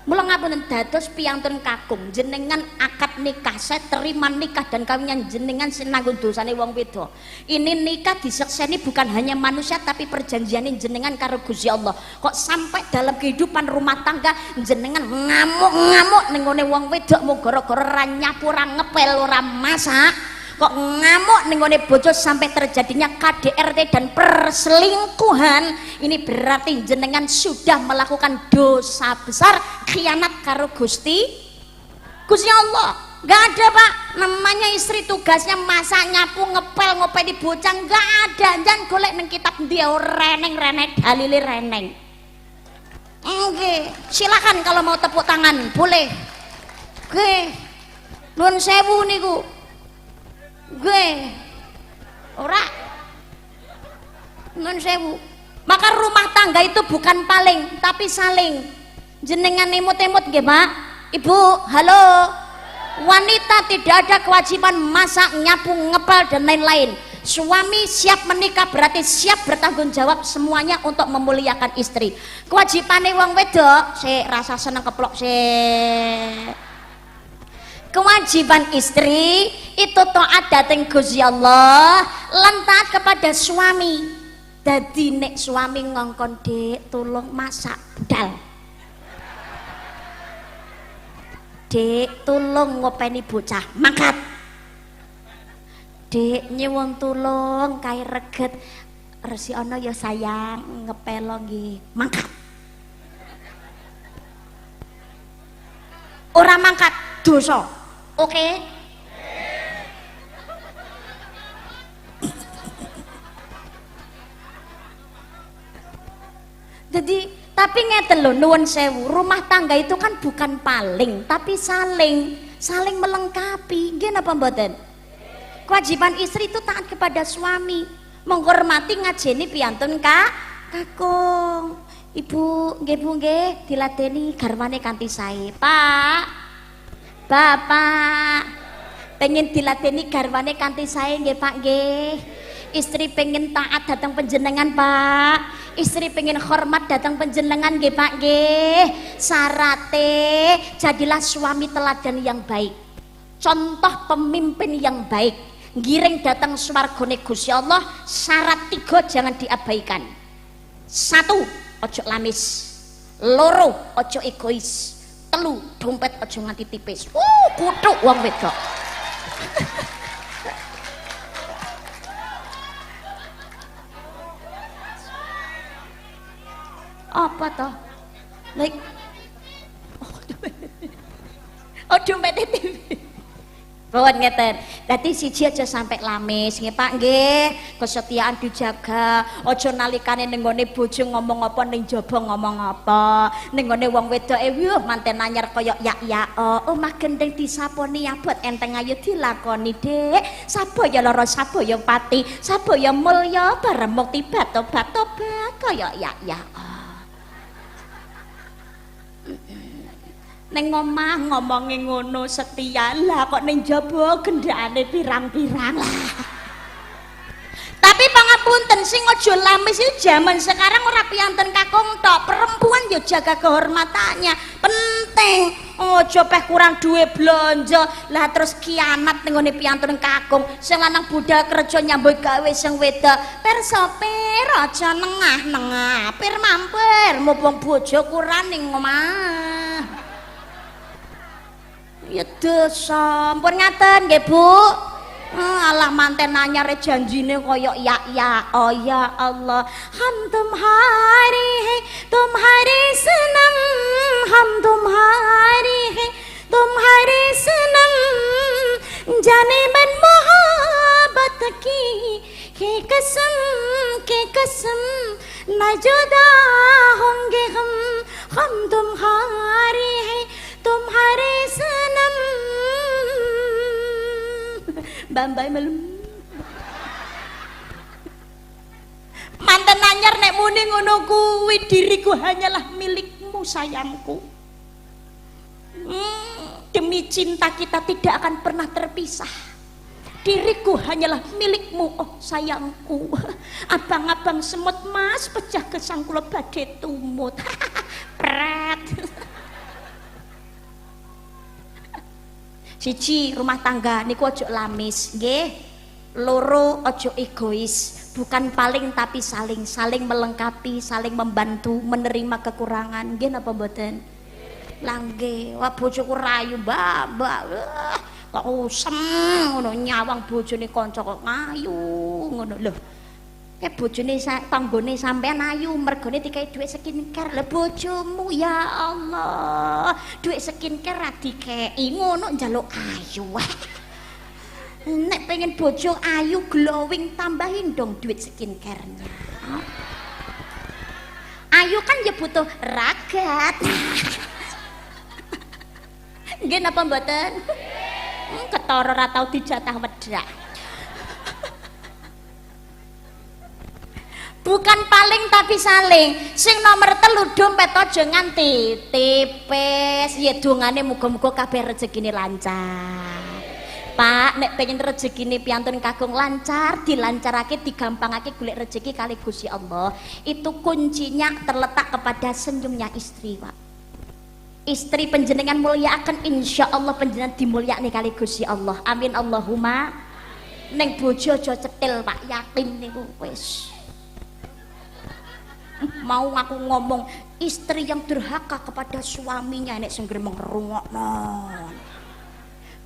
Mula ngapunten dados piyantun kakung jenengan akad nikah, saya terima nikah dan kawinnya jenengan sinanggung dosane wong wedok. Ini nikah disekseni bukan hanya manusia tapi perjanjiane jenengan karo Gusti Allah. Kok sampai dalam kehidupan rumah tangga jenengan ngamuk-ngamuk ning ngone wong wedok mau gara-gara ora nyapu, ora ngepel, ora masak. Kok ngamuk ning ngone bojo sampai terjadinya KDRT dan perselingkuhan, ini berarti jenengan sudah melakukan dosa besar, khianat karo Gusti Allah. Gak ada, Pak, namanya istri tugasnya masak, nyapu, ngepel, ngopeni bocah, gak ada. Jangan golek nang kitab dia reneng dalile reneng. Oke, silakan kalau mau tepuk tangan boleh. Oke, nuwun sewu niku. Gue ora nun sewu. Maka rumah tangga itu bukan paling tapi saling. Jenengan emot-emot nggih, Pak. Ibu, halo. Wanita tidak ada kewajiban masak, nyapu, ngepel dan lain-lain. Suami siap menikah berarti siap bertanggung jawab semuanya untuk memuliakan istri. Kewajibane wong wedok, rasa seneng keplok kewajiban istri itu taat dateng Gusti Allah lan taat kepada suami. Dadi nek suami ngongkon, Dek tolong masak budal, Dek tolong ngopeni bocah, mangkat, Dek nyuwun tolong kae reget resi ana ya sayang ngepelo nggih, mangkat. Ora mangkat dosa. Oke. Jadi tapi ngeten lho, nuwun sewu, rumah tangga itu kan bukan paling tapi saling melengkapi. Nggih napa mboten? Kewajiban istri itu taat kepada suami, menghormati ngajeni piyantun kakung. Ibu nggih Bu nggih diladeni garwane kanthi sae. Pak, Bapak pengen diladeni garwane kanthi sae nggih Pak nggih. Istri pengen taat datang panjenengan Pak. Istri pengen hormat datang panjenengan nggih Pak nggih. Sarate jadilah suami teladan yang baik. Contoh pemimpin yang baik. Ngiring datang swargane Gusti Allah, syarat 3 jangan diabaikan. 1, ojo lamis. 2, ojo egois. 3, dompet aja nganti tipis. Kutuk wong wedok. apa toh? Like oh dompet TV. Pun ngeten. Dadi siji aja sampai lamis nggih Pak nggih. Kesetiaan dijaga. Aja nalikane ning gone bojo ngomong apa ning jaba ngomong apa. Ning gone wong wedoke wuh manten anyar kaya yak-yak. Omah gendeng disaponi abot enteng ayu dilakoni, Dik. Sabaya lara sabaya pati, sabaya mulya bareng mukti tobat kaya yak-yak. Neng omah ngomongi ngono setia lah kok ning jaba gendakane pirang-pirang lah. Tapi pangapunten sing aja lamis iki jaman sekarang ora piyanten kakung tok, perempuan yo jaga kehormatannya penting. Aja peh kurang duwe blonjo lah terus kiamat ning ngene piyanten kakung sing lanang budal kerja nyambut gawe sing wedok per sopir aja nengah-nengah pir mampir mumpung bojo kurang ning omah. Ya dosa, ampun ngaten nggih Bu. Alah manten anyar janjine kaya yak-yak. Oh ya Allah, ham tumhari hai, tumhari sanam, ham tumhari hai, tumhari sanam, जाने मन मोहब्बत की के कसम न जुदा होंगे हम तुम्हारे हैं तुम्हारे सनम. Bambai melem manten anyar nek muni ngono kuwi diriku hanyalah milikmu sayangku. Demi cinta kita tidak akan pernah terpisah. Diriku hanyalah milikmu oh sayangku. Abang-abang semut mas pecah gesang kula badhe tumut. Pret. Siji rumah tangga niku ojo lamis nggih. Loro ojo egois. Bukan paling tapi saling melengkapi, saling membantu, menerima kekurangan. Nggih napa mboten? Langge, wah bojoku rayu mbak, kok usem ngono nyawang bojone kanca kok ngayu ngono lho. Kayak bojone tanggane sampean ayu mergone dikai dhuwit skincare. Lah bojomu ya Allah, dhuwit skincare ra dikei ngono njaluk ayu. Nek pengen bojo ayu glowing tambahin dong dhuwit skincare-nya. Ayu kan ya butuh ragat. Nggih napa mboten? Ketara ora tau dijatah wedak. Bukan paling tapi saling. Sing nomor 3 dompet aja nganti tipis. Ya dongane muga-muga kabeh rezekine lancar. Pak, nek pengen rezekine piantun kakung lancar, dilancarake, digampangake golek rezeki kali Gusti Allah. Itu kuncinya terletak kepada senyumnya istri, Pak. Istri penjenengan mulyakaken insya Allah penjenengan dimulyakne kali Gusti Allah. Amin Allahumma. Neng bojo aja cetil Pak, yatim niku wis. Mau aku ngomong istri yang durhaka kepada suaminya nek sing gremeng ngrungokno.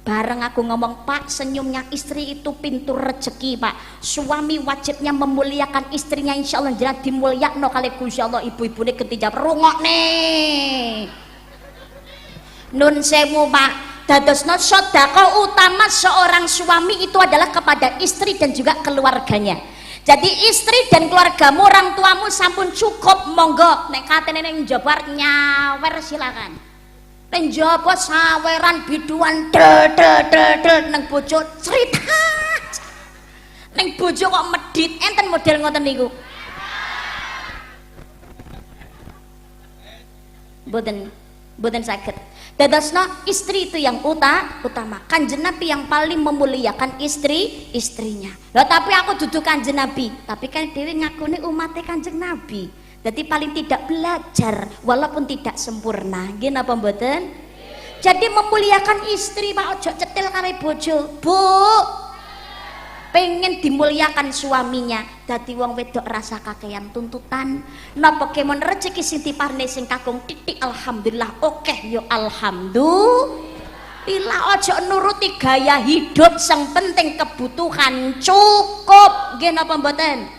Bareng aku ngomong Pak, senyumnya istri itu pintu rezeki Pak. Suami wajibnya memuliakan istrinya insya Allah jenengan dimulyakno kali Gusti Allah. Ibu-ibune ketijab rungokne. Nun sewu Pak, dadosno sedekah utama seorang suami itu adalah kepada istri dan juga keluarganya. Jadi istri dan keluargamu, orang tuamu sampun cukup, monggo nek katene ning jabar nyawer silakan. Ning jaba saweran biduan del nang bojo cerita. Ning bojo kok medit enten model ngoten niku. Boten saged. Dadosna istri itu yang utama. Kanjeng Nabi yang paling memuliakan istrinya. Lah tapi aku duduk Kanjeng Nabi, tapi kan dhewe ngakune umate Kanjeng Nabi. Jadi paling tidak belajar walaupun tidak sempurna. Nggih napa mboten? Jadi memuliakan istri Pak, ojo cetil karo bojo. Bu, pengen dimuliakan suaminya, dadi wong wedok rasa kakean tuntutan. Napa kemon rezeki sing diparne sing kakung titik alhamdulillah oke yo alhamdulillah. Ojo nuruti gaya hidup, sing penting kebutuhan cukup. Nggih napa mboten?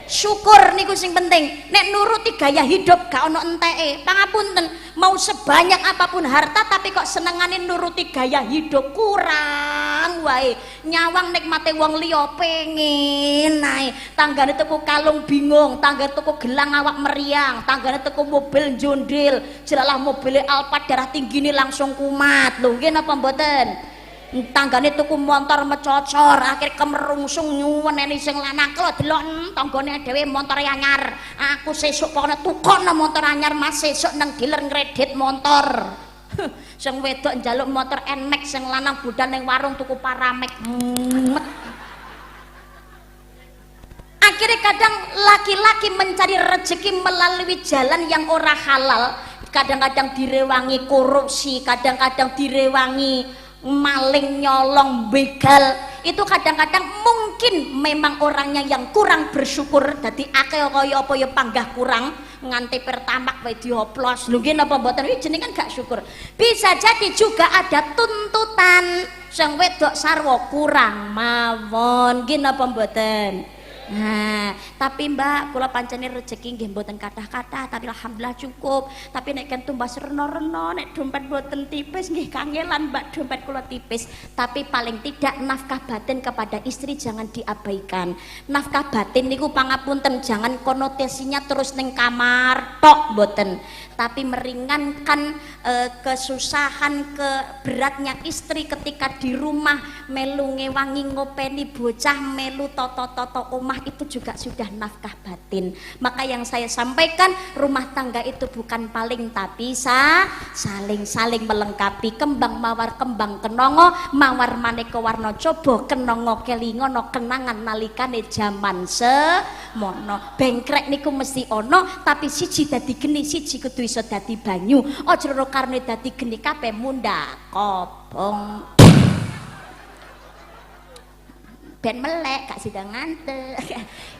syukur niku sing penting. Nek nuruti gaya hidup gak ono enteke. Pangapunten, mau sebanyak apapun harta tapi kok senengane nuruti gaya hidup kurang wae. Nyawang nikmate wong liya pengen ae. Tanggane tuku kalung bingung, tanggane tuku gelang awak meriang, tanggane tuku mobil jondil, jelalah mobilnya Alphard darah tinggine langsung kumat. Lho nggih napa mboten? Tanggane tuku motor mecocor akhir kemerungsung nyuweneni sing lanang kok delok tanggane dhewe motor anyar aku sesuk pokoknya tukono motor anyar mas sesuk nang dealer ngredit motor sing wedok njaluk motor NMAX sing lanang budal ning warung tuku Paramek akhirnya kadang laki-laki mencari rezeki melalui jalan yang ora halal kadang-kadang direwangi korupsi kadang-kadang direwangi maling nyolong begal itu kadang-kadang mungkin memang orangnya yang kurang bersyukur dadi akeh kaya apa ya panggah kurang nganti pertamak wae dioplos lho nggih napa mboten iki jenengan gak syukur bisa jadi juga ada tuntutan sing wedok sarwa kurang mawon nggih napa mboten. Nah, tapi Mbak, kula pancene rezeki nggih mboten kathah-kathah, tapi alhamdulillah cukup. Tapi nek kan tumbas reno-reno, nek dompet mboten tipis nggih kangelan Mbak, dompet kula tipis. Tapi paling tidak nafkah batin kepada istri jangan diabaikan. Nafkah batin niku pangapunten jangan konotasinya terus ning kamar tok mboten. Tapi meringankan kesusahan keberatnya istri ketika di rumah melu ngewangi ngopeni bocah melu toto-toto omah itu juga sudah nafkah batin. Maka yang saya sampaikan rumah tangga itu bukan paling tapi saling melengkapi kembang mawar kembang kenongo mawar maneka warna coba kenongo kelingono kenangan nalikane jaman semono bengkrek niku mesti ono tapi siji dadi geni siji kudu iso dadi banyu aja ora karene dadi geni kabeh munda kobong ben melek gak sida ngantek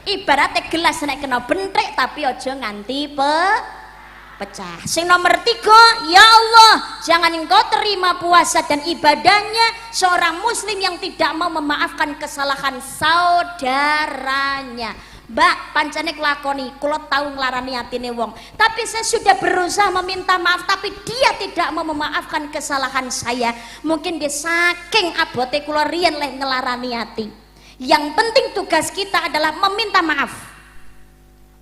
ibaratnya gelas nek kena bentrek tapi aja nganti pecah. Sing nomor 3 ya Allah jangan engkau terima puasa dan ibadahnya seorang muslim yang tidak mau memaafkan kesalahan saudaranya. Mbak pancene kelakoni kula tau nglarani atine wong tapi saya sudah berusaha meminta maaf tapi dia tidak mau memaafkan kesalahan saya mungkin dia saking abote kula riyen leh ngelarani ati. Yang penting tugas kita adalah meminta maaf.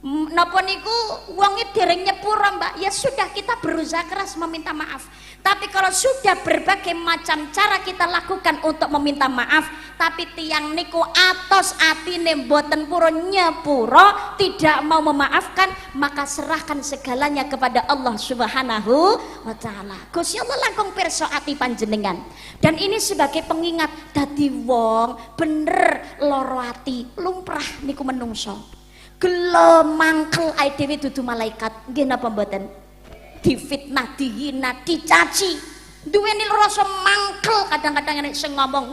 Napa niku wonge dereng nyepura Mbak ya sudah kita berusaha keras meminta maaf tapi kalau sudah berbagai macam cara kita lakukan untuk meminta maaf tapi tiang niku atos atine mboten pura nyepura tidak mau memaafkan maka serahkan segalanya kepada Allah Subhanahu wa taala. Gusti Allah langkung pirsa ati panjenengan dan ini sebagai pengingat dadi wong bener loro ati lumrah niku menungso gelo mangkel ae dhewe dudu malaikat nggih napa mboten difitnah dihina dicaci duweni rasa mangkel kadang-kadang nek sing ngomong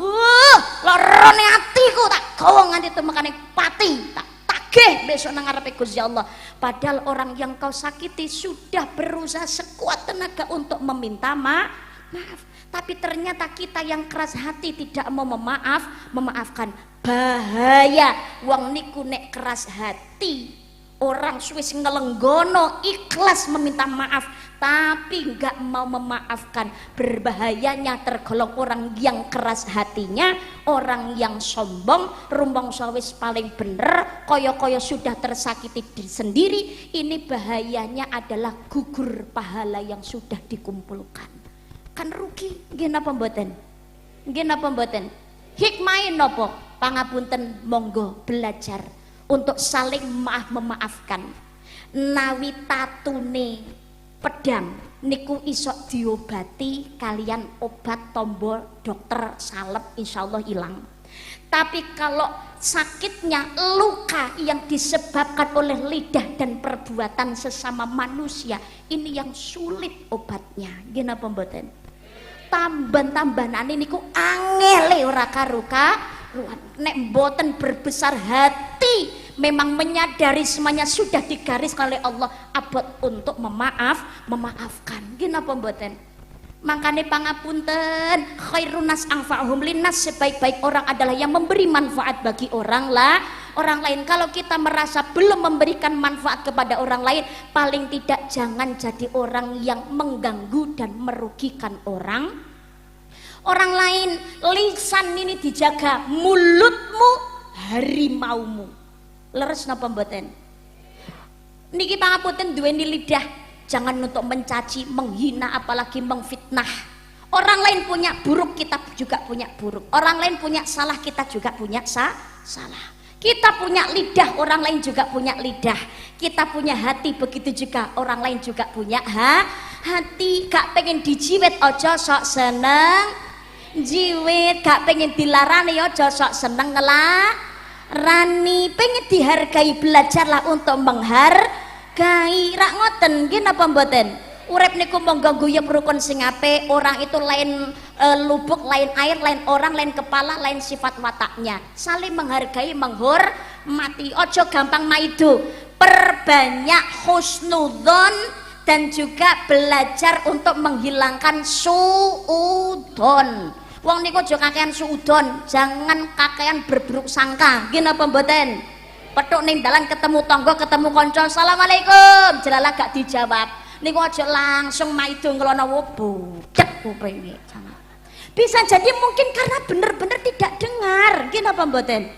lorone atiku tak gawa nganti temekane pati tak tagih besok nang ngarepe Gusti Allah padahal orang yang kau sakiti sudah berusaha sekuat tenaga untuk meminta maaf tapi ternyata kita yang keras hati tidak mau memaafkan bahaya wong niku nek keras hati orang Swiss ngelenggono ikhlas meminta maaf tapi nggak mau memaafkan berbahayanya tergolong orang yang keras hatinya orang yang sombong rumbong sawis paling bener koyo-koyo sudah tersakiti sendiri ini bahayanya adalah gugur pahala yang sudah dikumpulkan kan rugi nggih napa mboten nggih napa mboten hikmahe napa pangapunten monggo belajar untuk saling memaafkan nawi tatune pedang niku iso diobati kalian obat tombol dokter salep insyaallah hilang tapi kalau sakitnya luka yang disebabkan oleh lidah dan perbuatan sesama manusia ini yang sulit obatnya nggih napa mboten tamban-tambanane niku angele ora karuan nek mboten berbesar hati memang menyadari semuanya sudah digaris oleh Allah abot untuk memaafkan nggih napa mboten makane pangapunten khairun nas anfa'uhum linnas sebaik-baik orang adalah yang memberi manfaat bagi orang orang lain. Kalau kita merasa belum memberikan manfaat kepada orang lain, paling tidak jangan jadi orang yang mengganggu dan merugikan orang lain. Lisan ini dijaga, mulutmu harimaumu. Leres napa mboten? Niki pangapunten duweni lidah, jangan untuk mencaci, menghina, apalagi mengfitnah. Orang lain punya buruk, kita juga punya buruk. Orang lain punya salah, kita juga punya salah. Kita punya lidah, orang lain juga punya lidah. Kita punya hati, begitu juga orang lain juga punya hati. Gak pengen dijiwet, ojo sok seneng jiwet. Gak pengen dilarani, ojo sok seneng ngelarani. Pengen dihargai, belajarlah untuk menghargai. Rak ngoten, gini apa mboten? Urip niku monggo guyub rukun sing apik. Orang itu lain lubuk, lain air, lain orang, lain kepala, lain sifat wataknya. Saling menghargai, menghormati. Ojo gampang maido. Perbanyak husnudzon dan juga belajar untuk menghilangkan suudon. Wong niku ojo kakean suudon, jangan kakean berburuk sangka. Gini apa mboten? Petuk ning dalan ketemu tangga, ketemu kanca, "Assalamualaikum." Jelalah gak dijawab. Niku aja langsung maido ngelono budek kupinge. Bisa jadi mungkin karena bener-bener tidak dengar. Gini apa mboten?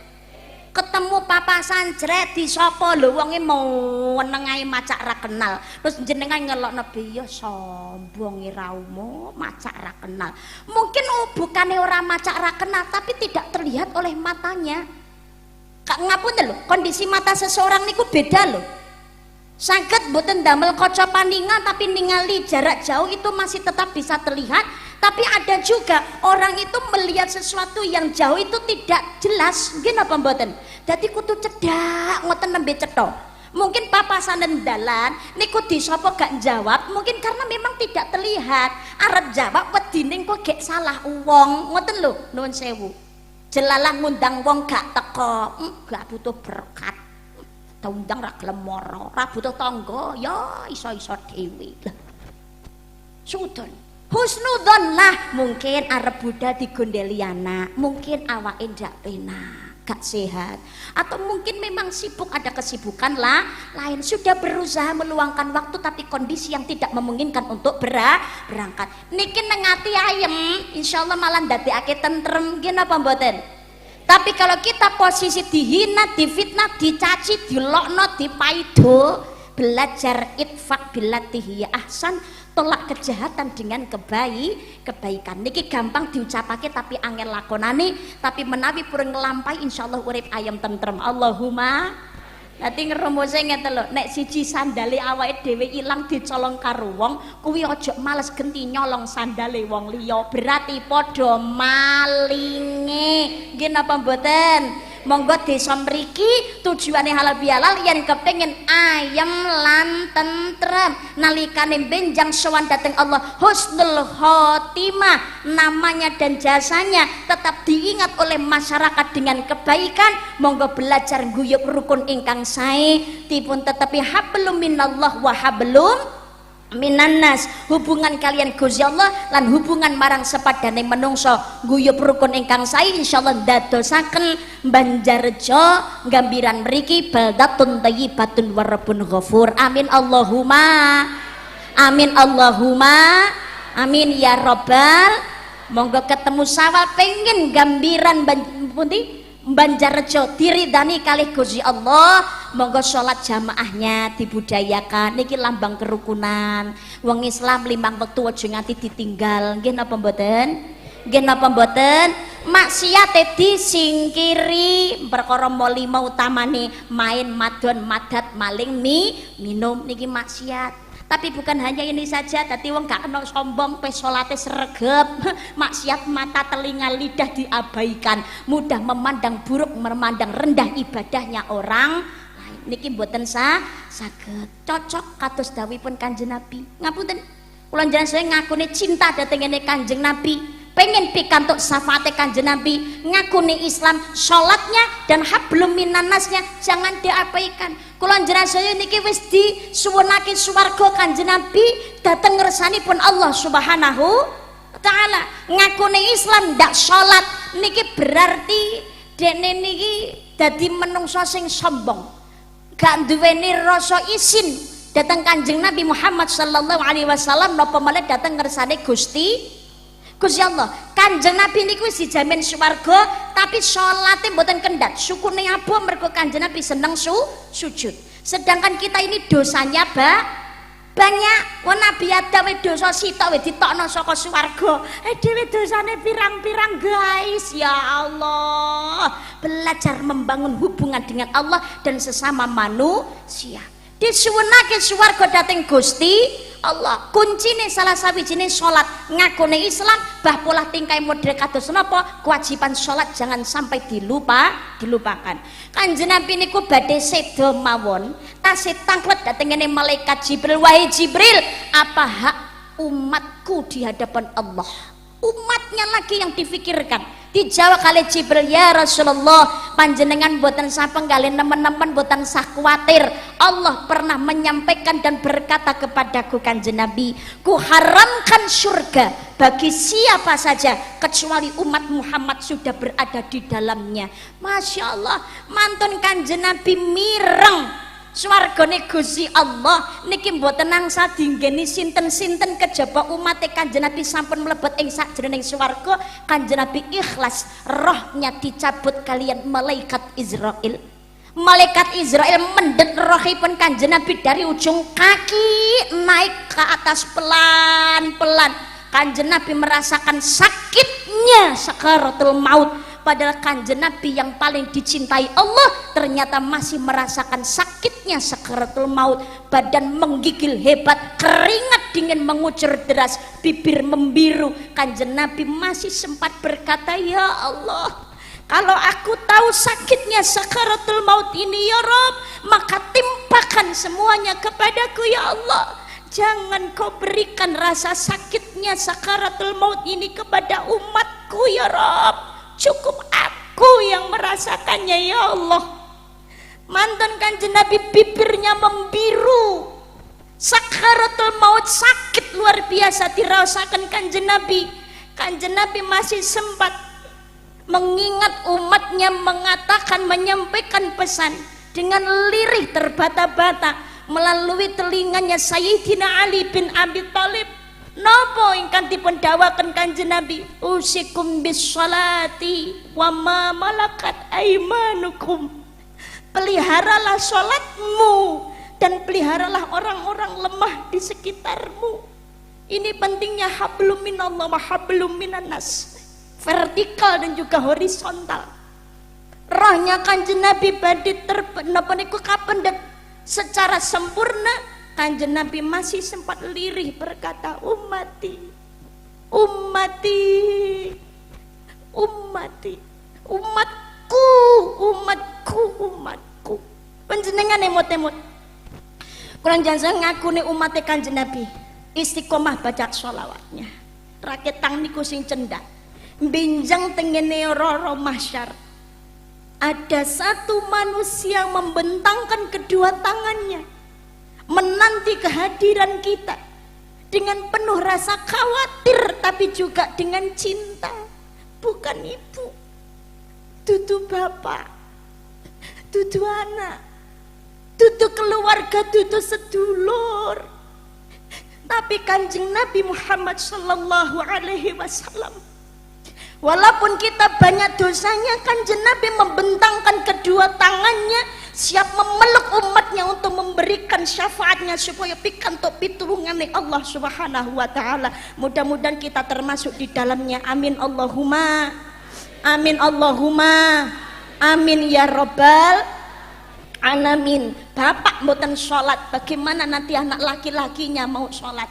Ketemu papasan jret di sapa lho wonge mau nengahi macak ra kenal. Terus jenengan ngelokno biyo sombong iraumu macak ra kenal. Mungkin bukannya orang macak ra kenal tapi tidak terlihat oleh matanya. Kak ngapunten lho, kondisi mata seseorang niku beda lho. Saged boten damel kaca paningan tapi ningali jarak jauh itu masih tetap bisa terlihat. Tapi ada juga orang itu melihat sesuatu yang jauh itu tidak jelas. Nggih napa mboten? Dadi kudu cedak ngoten nembe cetha. Mungkin papasan dalan niku disapa gak jawab, mungkin karena memang tidak terlihat. Arep jawab wedine kok gek salah wong. Ngoten lho, nuwun sewu. Jelalah ngundang wong gak teko, gak butuh berkat. Undang ra gelem mara, ra butuh tangga, ya iso-iso dhewe. Lah. Sudon. Husnudzon lah, mungkin arep budal digondeli anak, mungkin awake ndak penak, gak sehat. Atau mungkin memang sibuk, ada kesibukan lah lain, sudah berusaha meluangkan waktu tapi kondisi yang tidak memungkinkan untuk berangkat. Niki nang ati ayem, insyaallah malah ndadekake tentrem, nggih napa mboten? Tapi kalau kita posisi dihina, difitnah, dicaci, dilokno, dipaido, belajar itfaq billatihi ahsan, tolak kejahatan dengan kebaikan. Niki gampang diucapake tapi angel lakonane, tapi menawi purun nglampahi insyaallah urip ayam tentrem. Allahumma. Dadi ngremose ngeten lho, nek siji sandale awake dhewe ilang dicolong karo wong, kuwi aja males genti nyolong sandale wong liya. Berarti padha malinge. Nggih napa mboten? Monggo desa mriki tujuane halal bihalal yen kepengin ayem lan tentrem nalikane benjang sowan dhateng Allah husnul khotimah, namanya dan jasanya tetap diingat oleh masyarakat dengan kebaikan. Monggo belajar guyub rukun ingkang sae dipun tetapi hablum minallah wa hablum minannas, hubungan kalian Gusti Allah lan hubungan marang sepadane menungso guyub rukun ingkang sae insyaallah dadosaken Banjarjo gambiran mriki baldatun thayyibatun wa rabbun ghafur. Amin Allahumma amin Allahumma amin ya robbal. Monggo ketemu sawal pengen gambiran pundi Banjarjo diridani kalih Gusti Allah, monggo sholat jamaahnya dibudayakan. Niki lambang kerukunan. Wong Islam 5 wektu aja nganti ditinggal. Nggih napa mboten? Nggih napa mboten? Maksiate disingkiri, perkara molima utamane main, madon, madat, maling, minum niki maksiat. Tapi bukan hanya ini saja, tadi wong gak kena sombong, pe salate sregep, maksiat mata, telinga, lidah diabaikan, mudah memandang buruk, memandang rendah ibadahnya orang lain. Niki mboten saged cocok kados dawuhipun Kanjeng Nabi. Ngapunten, kula njenengan saya ngakune cinta dhateng Kanjeng Nabi. Pengen pikantuk syafaate Kanjeng Nabi, ngakuni Islam, sholatnya dan hablum minannasnya jangan diabaikan. Kula njenengan saya niki wis disuwunake swarga Kanjeng Nabi dhateng ngersanipun Allah Subhanahu wa taala. Ngakuni Islam ndak sholat niki berarti dene niki dadi menungso sing sombong, gak duweni rasa isin datang Kanjeng Nabi Muhammad sallallahu alaihi wasallam napa malah datang ngersane Gusti Allah. Kanjeng Nabi niku wis dijamin swarga, tapi salate mboten kendhat. Sukune abuh mergo Kanjeng Nabi seneng sujud. Sedangkan kita ini dosanya banyak. Wong Nabi Adam dosa sitok wis ditokno saka swarga. Dhewe dosane pirang-pirang, guys. Ya Allah. Belajar membangun hubungan dengan Allah dan sesama manusia. Disuwunake swarga dhateng Gusti Allah. Kuncine salah sawijine salat, ngakune Islam, bah pola tingkai model kados napa? Kewajiban salat jangan sampai dilupakan. Kanjeng Nabi niku badhe sedo mawon, tasih tanglet dhateng ngene malaikat Jibril, wahai Jibril, apa hak umatku di hadapan Allah? Umatnya lagi yang difikirkan. Dijawab kali Jibril, ya Rasulullah, panjenengan boten sampeng kali nemen-nemen boten sah kuatir. Allah pernah menyampaikan dan berkata kepadaku Kanjeng Nabi, ku haramkan surga bagi siapa saja kecuali umat Muhammad sudah berada di dalamnya. Masya Allah, mantun Kanjeng Nabi mireng swargane Gusti Allah niki mboten nangsa dinggeni sinten-sinten kejaba umat Kanjeng Nabi sampun mlebet ing sakjroning swarga. Kanjeng Nabi ikhlas, rohnya dicabut kalian malaikat Israel. Malaikat Israel mendet rohipun Kanjeng Nabi dari ujung kaki naik ke atas pelan-pelan. Kanjeng Nabi merasakan sakitnya sakaratul maut. Padahal Kanjeng Nabi yang paling dicintai Allah ternyata masih merasakan sakitnya sakaratul maut. Badan menggigil hebat, keringat dingin mengucur deras, bibir membiru. Kanjeng Nabi masih sempat berkata, ya Allah, kalau aku tahu sakitnya sakaratul maut ini ya Rabb, maka timpakan semuanya kepadaku ya Allah. Jangan kau berikan rasa sakitnya sakaratul maut ini kepada umatku ya Rabb. Cukup aku yang merasakannya ya Allah. Mantan Kanjeng Nabi bibirnya membiru. Sakaratul maut sakit luar biasa dirasakan Kanjeng Nabi. Kanjeng Nabi masih sempat mengingat umatnya, mengatakan, menyampaikan pesan dengan lirih terbata-bata melalui telinganya Sayyidina Ali bin Abi Thalib. Napa ingkang dipun dawaken Kanjeng Nabi, usikum bis sholati wa ma malakat aimanukum. Peliharalah salatmu dan peliharalah orang-orang lemah di sekitarmu. Ini pentingnya hablum minallah wa hablum minannas, vertikal dan juga horizontal. Rohnya Kanjeng Nabi badhe napa niku kapendet secara sempurna. Kanjeng Nabi masih sempat lirih berkata, ummati, ummati, ummati, umatku, umatku, umatku. Panjenengan emot-emot. Kurang jangan ngakuni umatnya Kanjeng Nabi istiqomah baca sholawatnya. Rakit tang niku sing cendak. Benjang tengene roro mahsyar. Ada satu manusia yang membentangkan kedua tangannya menanti kehadiran kita dengan penuh rasa khawatir tapi juga dengan cinta. Bukan ibu, dudu bapak, dudu anak, dudu keluarga, dudu sedulur, tapi Kanjeng Nabi Muhammad sallallahu alaihi wasallam. Walaupun kita banyak dosanya, Kanjeng Nabi membentangkan kedua tangannya siap memeluk umatnya untuk memberikan syafaatnya supaya pikantuk pitulungan Allah subhanahu wa ta'ala. Mudah-mudahan kita termasuk di dalamnya. Amin Allahumma, amin Allahumma, amin ya Rabbal alamin. Bapak mboten sholat, bagaimana nanti anak laki-lakinya mau sholat?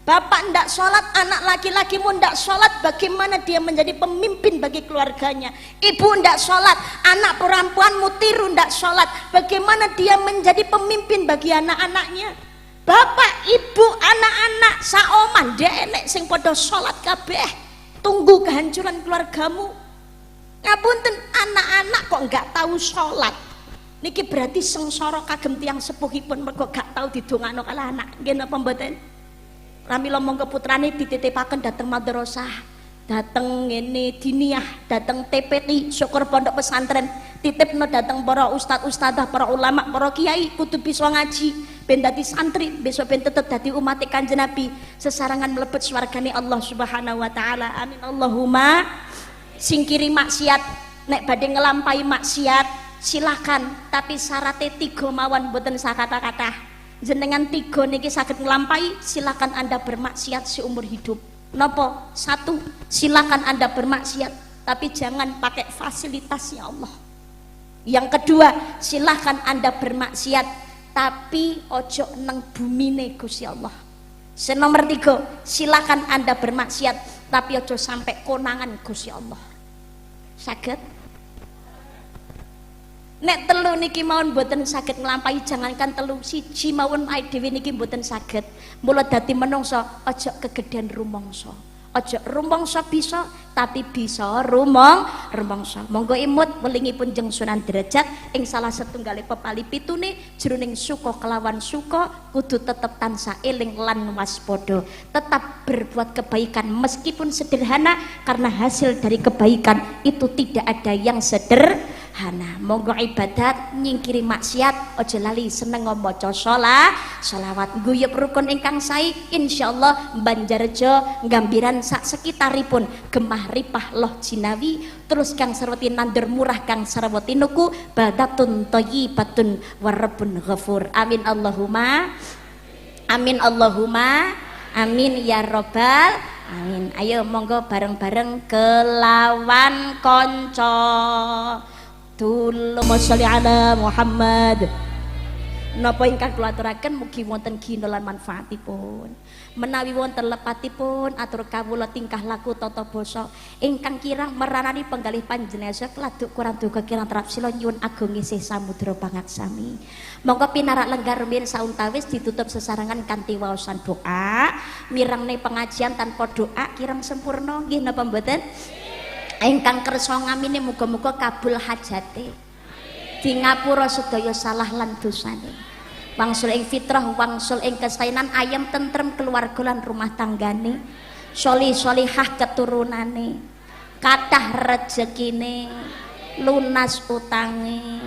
Bapak ndak sholat, anak laki-lakimu ndak sholat, bagaimana dia menjadi pemimpin bagi keluarganya? Ibu ndak sholat, anak perempuanmu tiru ndak sholat, bagaimana dia menjadi pemimpin bagi anak-anaknya? Bapak, ibu, anak-anak, saoman, dia enek sing podo sholat kabeh. Tunggu kehancuran keluargamu. Ngapunten, anak-anak kok nggak tahu sholat? Niki berarti sengsara kagem tiyang sepuhipun mergo gak tahu didongakno kala anak. Nggih napa mboten? Rami lomong ke putrane dititipaken dateng madrasah. dateng ngene diniyah, dateng TPT syukur pondok pesantren, titipno dateng para ustadz ustadzah, para ulama, para kiai kudu bisa ngaji ben dadi santri, besok ben tetep dadi umat Kanjeng Nabi, sesarangan mlebet swargane Allah Subhanahu wa taala. Amin Allahumma. Singkiri maksiat, nek badhe ngelampahi maksiat silakan, tapi syaratnya 3 mawon mboten sakata-kata. Jenengan 3 niki saged ngelampahi, silakan Anda bermaksiat seumur hidup. Nopo? 1, silakan Anda bermaksiat tapi jangan pakai fasilitasnya Allah. Yang kedua, silakan Anda bermaksiat tapi ojo nang bumine Gusti Allah. Nomor 3, silakan Anda bermaksiat tapi ojo sampai konangan Gusti Allah. Saged? Nek 3 niki mawon mboten saged nglampahi, jangankan 3, 1 mawon ae dhewe niki mboten saged. Mula dadi menungso aja kegedean rumangsa. Aja rumangsa bisa, tapi bisa rumangsa. Monggo imut welingipun jeung Sunan Derajat ing salah setunggal pepali pitune, jroning suka kelawan suka kudu tetep tansah eling lan waspada. Tetap berbuat kebaikan meskipun sederhana, karena hasil dari kebaikan itu tidak ada yang sederhana. Monggo ibadat, nyingkiri maksiat, aja lali seneng maca sholawat, guyub rukun ingkang sae, insyaallah Banjarjo Gambiran sak sekitaripun gemah ripah loh jinawi, terus kang sarwati nandur murah kang sarwati nuku badatun thayyibatun warabun ghafur. Amin Allahumma. Amin Allahumma. Amin ya robbal amin. Ayo monggo bareng-bareng kelawan konco. Allahumma sholli ala Muhammad. Napa ingkang kula aturaken mugi wonten gina lan manfaatipun. Menawi wonten lepatipun atur kawula tingkah laku tata basa ingkang kirang meranani penggalih panjenengan keladuk kurang duga kirang terap sila nyuwun agung isih samudra pangaksami. Monggo pinarak lenggar rumiyin sauntawis ditutup sesarengan kanthi waosan doa. Mirangne pengajian tanpa doa kirang sempurna nggih napa mboten? Ingkang kersa ngamini muga-muga kabul hajate, di ngapura sedaya salah lan dosane, wangsul ing fitrah, wangsul ing kestainan, ayam tentrem keluarga lan rumah tanggane, sholih-sholihah keturunane, kathah rejekine, lunas utange,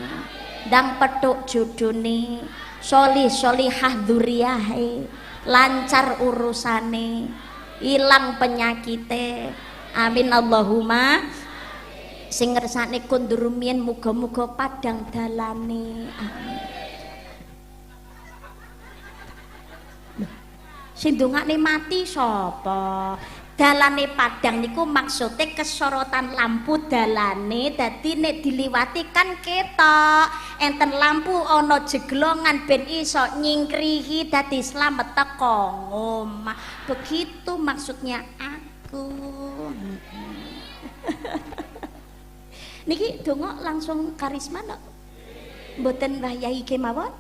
ndang petuk jodhone, sholih-sholihah dzurriyahe, lancar urusane, ilang penyakite. Amin Allahumma. Sing ngersane kondur rumiyin muga-muga padang dalane. Amin. Sing ndongakne mati sapa? Dalane padang niku maksude kesorotan lampu dalane, dadi nek diliwati kan ketok enten lampu ana jeglongan ben iso nyingkrihi dadi slamet teko omah. Begitu maksudnya aku. Niki donga langsung karisma no? Mboten Mbah Yai kemawon?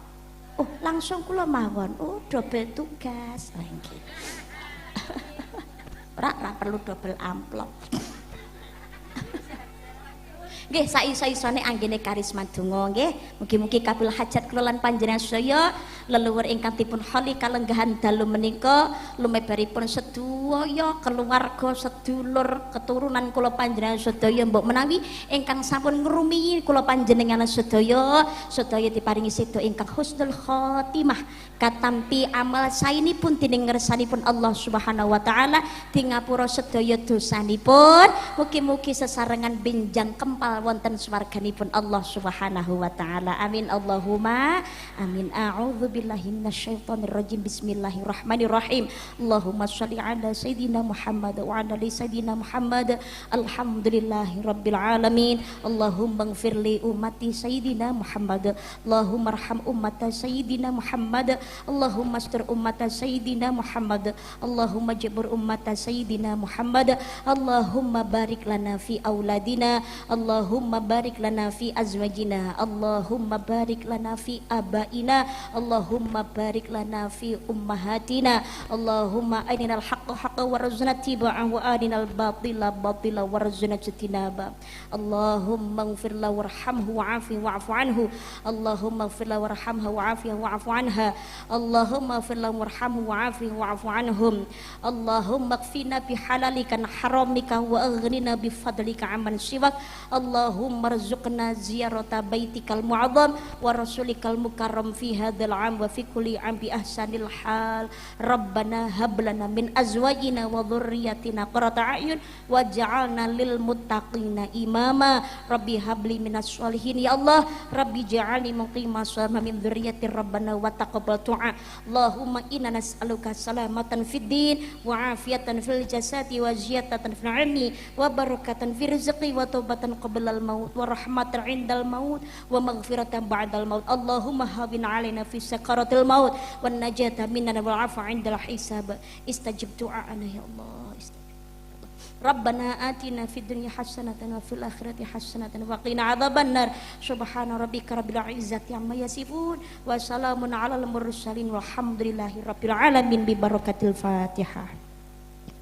Oh, langsung kula mawon. Oh, double tugas. Oh, nggih. Ora perlu double amplop. Nggih, saisa-isane anggene karisma donga nggih. Mugi-mugi kabul hajat kula lan panjenengan sedaya leluhur ingkang dipun holi kalenggahan dalu menika lumebaripun sedaya keluarga sedulur keturunan kula panjenengan sedaya mbok menawi ingkang sampun ngrumiyi kula panjenengan sedaya diparingi sedaya ingkang husnul khotimah katampi amal saenipun dening ngersanipun Allah Subhanahu wa taala di ngapura sedaya dosanipun, mugi-mugi sesarengan benjang kempal wonten swarganipun Allah Subhanahu wa taala. Amin Allahumma amin. A'udzubillahi minasyaitonir rajim. Bismillahirrahmanirrahim. Allahumma shalli ala sayidina Muhammad wa ala ali sayidina Muhammad. Alhamdulillahi rabbil alamin. Allahumma ighfir li ummati sayidina Muhammad. Allahumma arham ummata sayidina Muhammad. Allahumma astur ummata sayidina Muhammad. Allahumma jabur ummata sayidina Muhammad. Allahumma barik lana fi auladina. Allahumma Allahumma barik lana fi azwajina, Allahumma barik lana fi abaina, Allahumma barik lana fi ummahatina, Allahumma arinal haqqa haqqa warzuqna tiba'ah wa arinal batila batila warzuqna ijtinaba. Allahumma ighfir lahu warhamhu wa'afi wa'fu anhu, Allahumma ighfir lahu warhamhu wa'afi wa'fu anha, Allahumma ighfir lahu warhamhu wa'afi wa'fu anhum, Allahumma kfina bihalalika an haramika wa aghnina bifadlika amman siwak, Allahumma rzuqna ziyarata baitikal mu'azzam wa rasulikal mukarram fi hadzal 'am wa fi kulli 'am bi ahsanil hal. Rabbana hab lana min azwajina wa dhurriyyatina qurrata a'yun waj'alna lil muttaqina imama. Rabbi habli minas sholihin ya Allah, Rabbi ja'alni muqimas shalah min dzurriyyati rabbana wa taqabbal du'a. Allahumma inna nas'aluka salamatan fid din wa afiatan fil jasadi wa ziyadatan fil 'ilmi wa barakatan fi rizqi wa taubatan qablal maut wa rahmatan 'indal maut wa maghfiratan ba'dal maut. Allahumma hawwin 'alaina fi sakaratil maut wan najata minna wal 'afwa 'indal hisab. Istajib du'ana ya Allah. Rabbana atina fid dunya hasanatan wa fil akhirati hasanatan wa qina adzabannar. Subhana rabbika rabbil izzati amma yasifun wa salamun 'alal mursalin walhamdulillahi rabbil alamin bi barakatil Fatihah.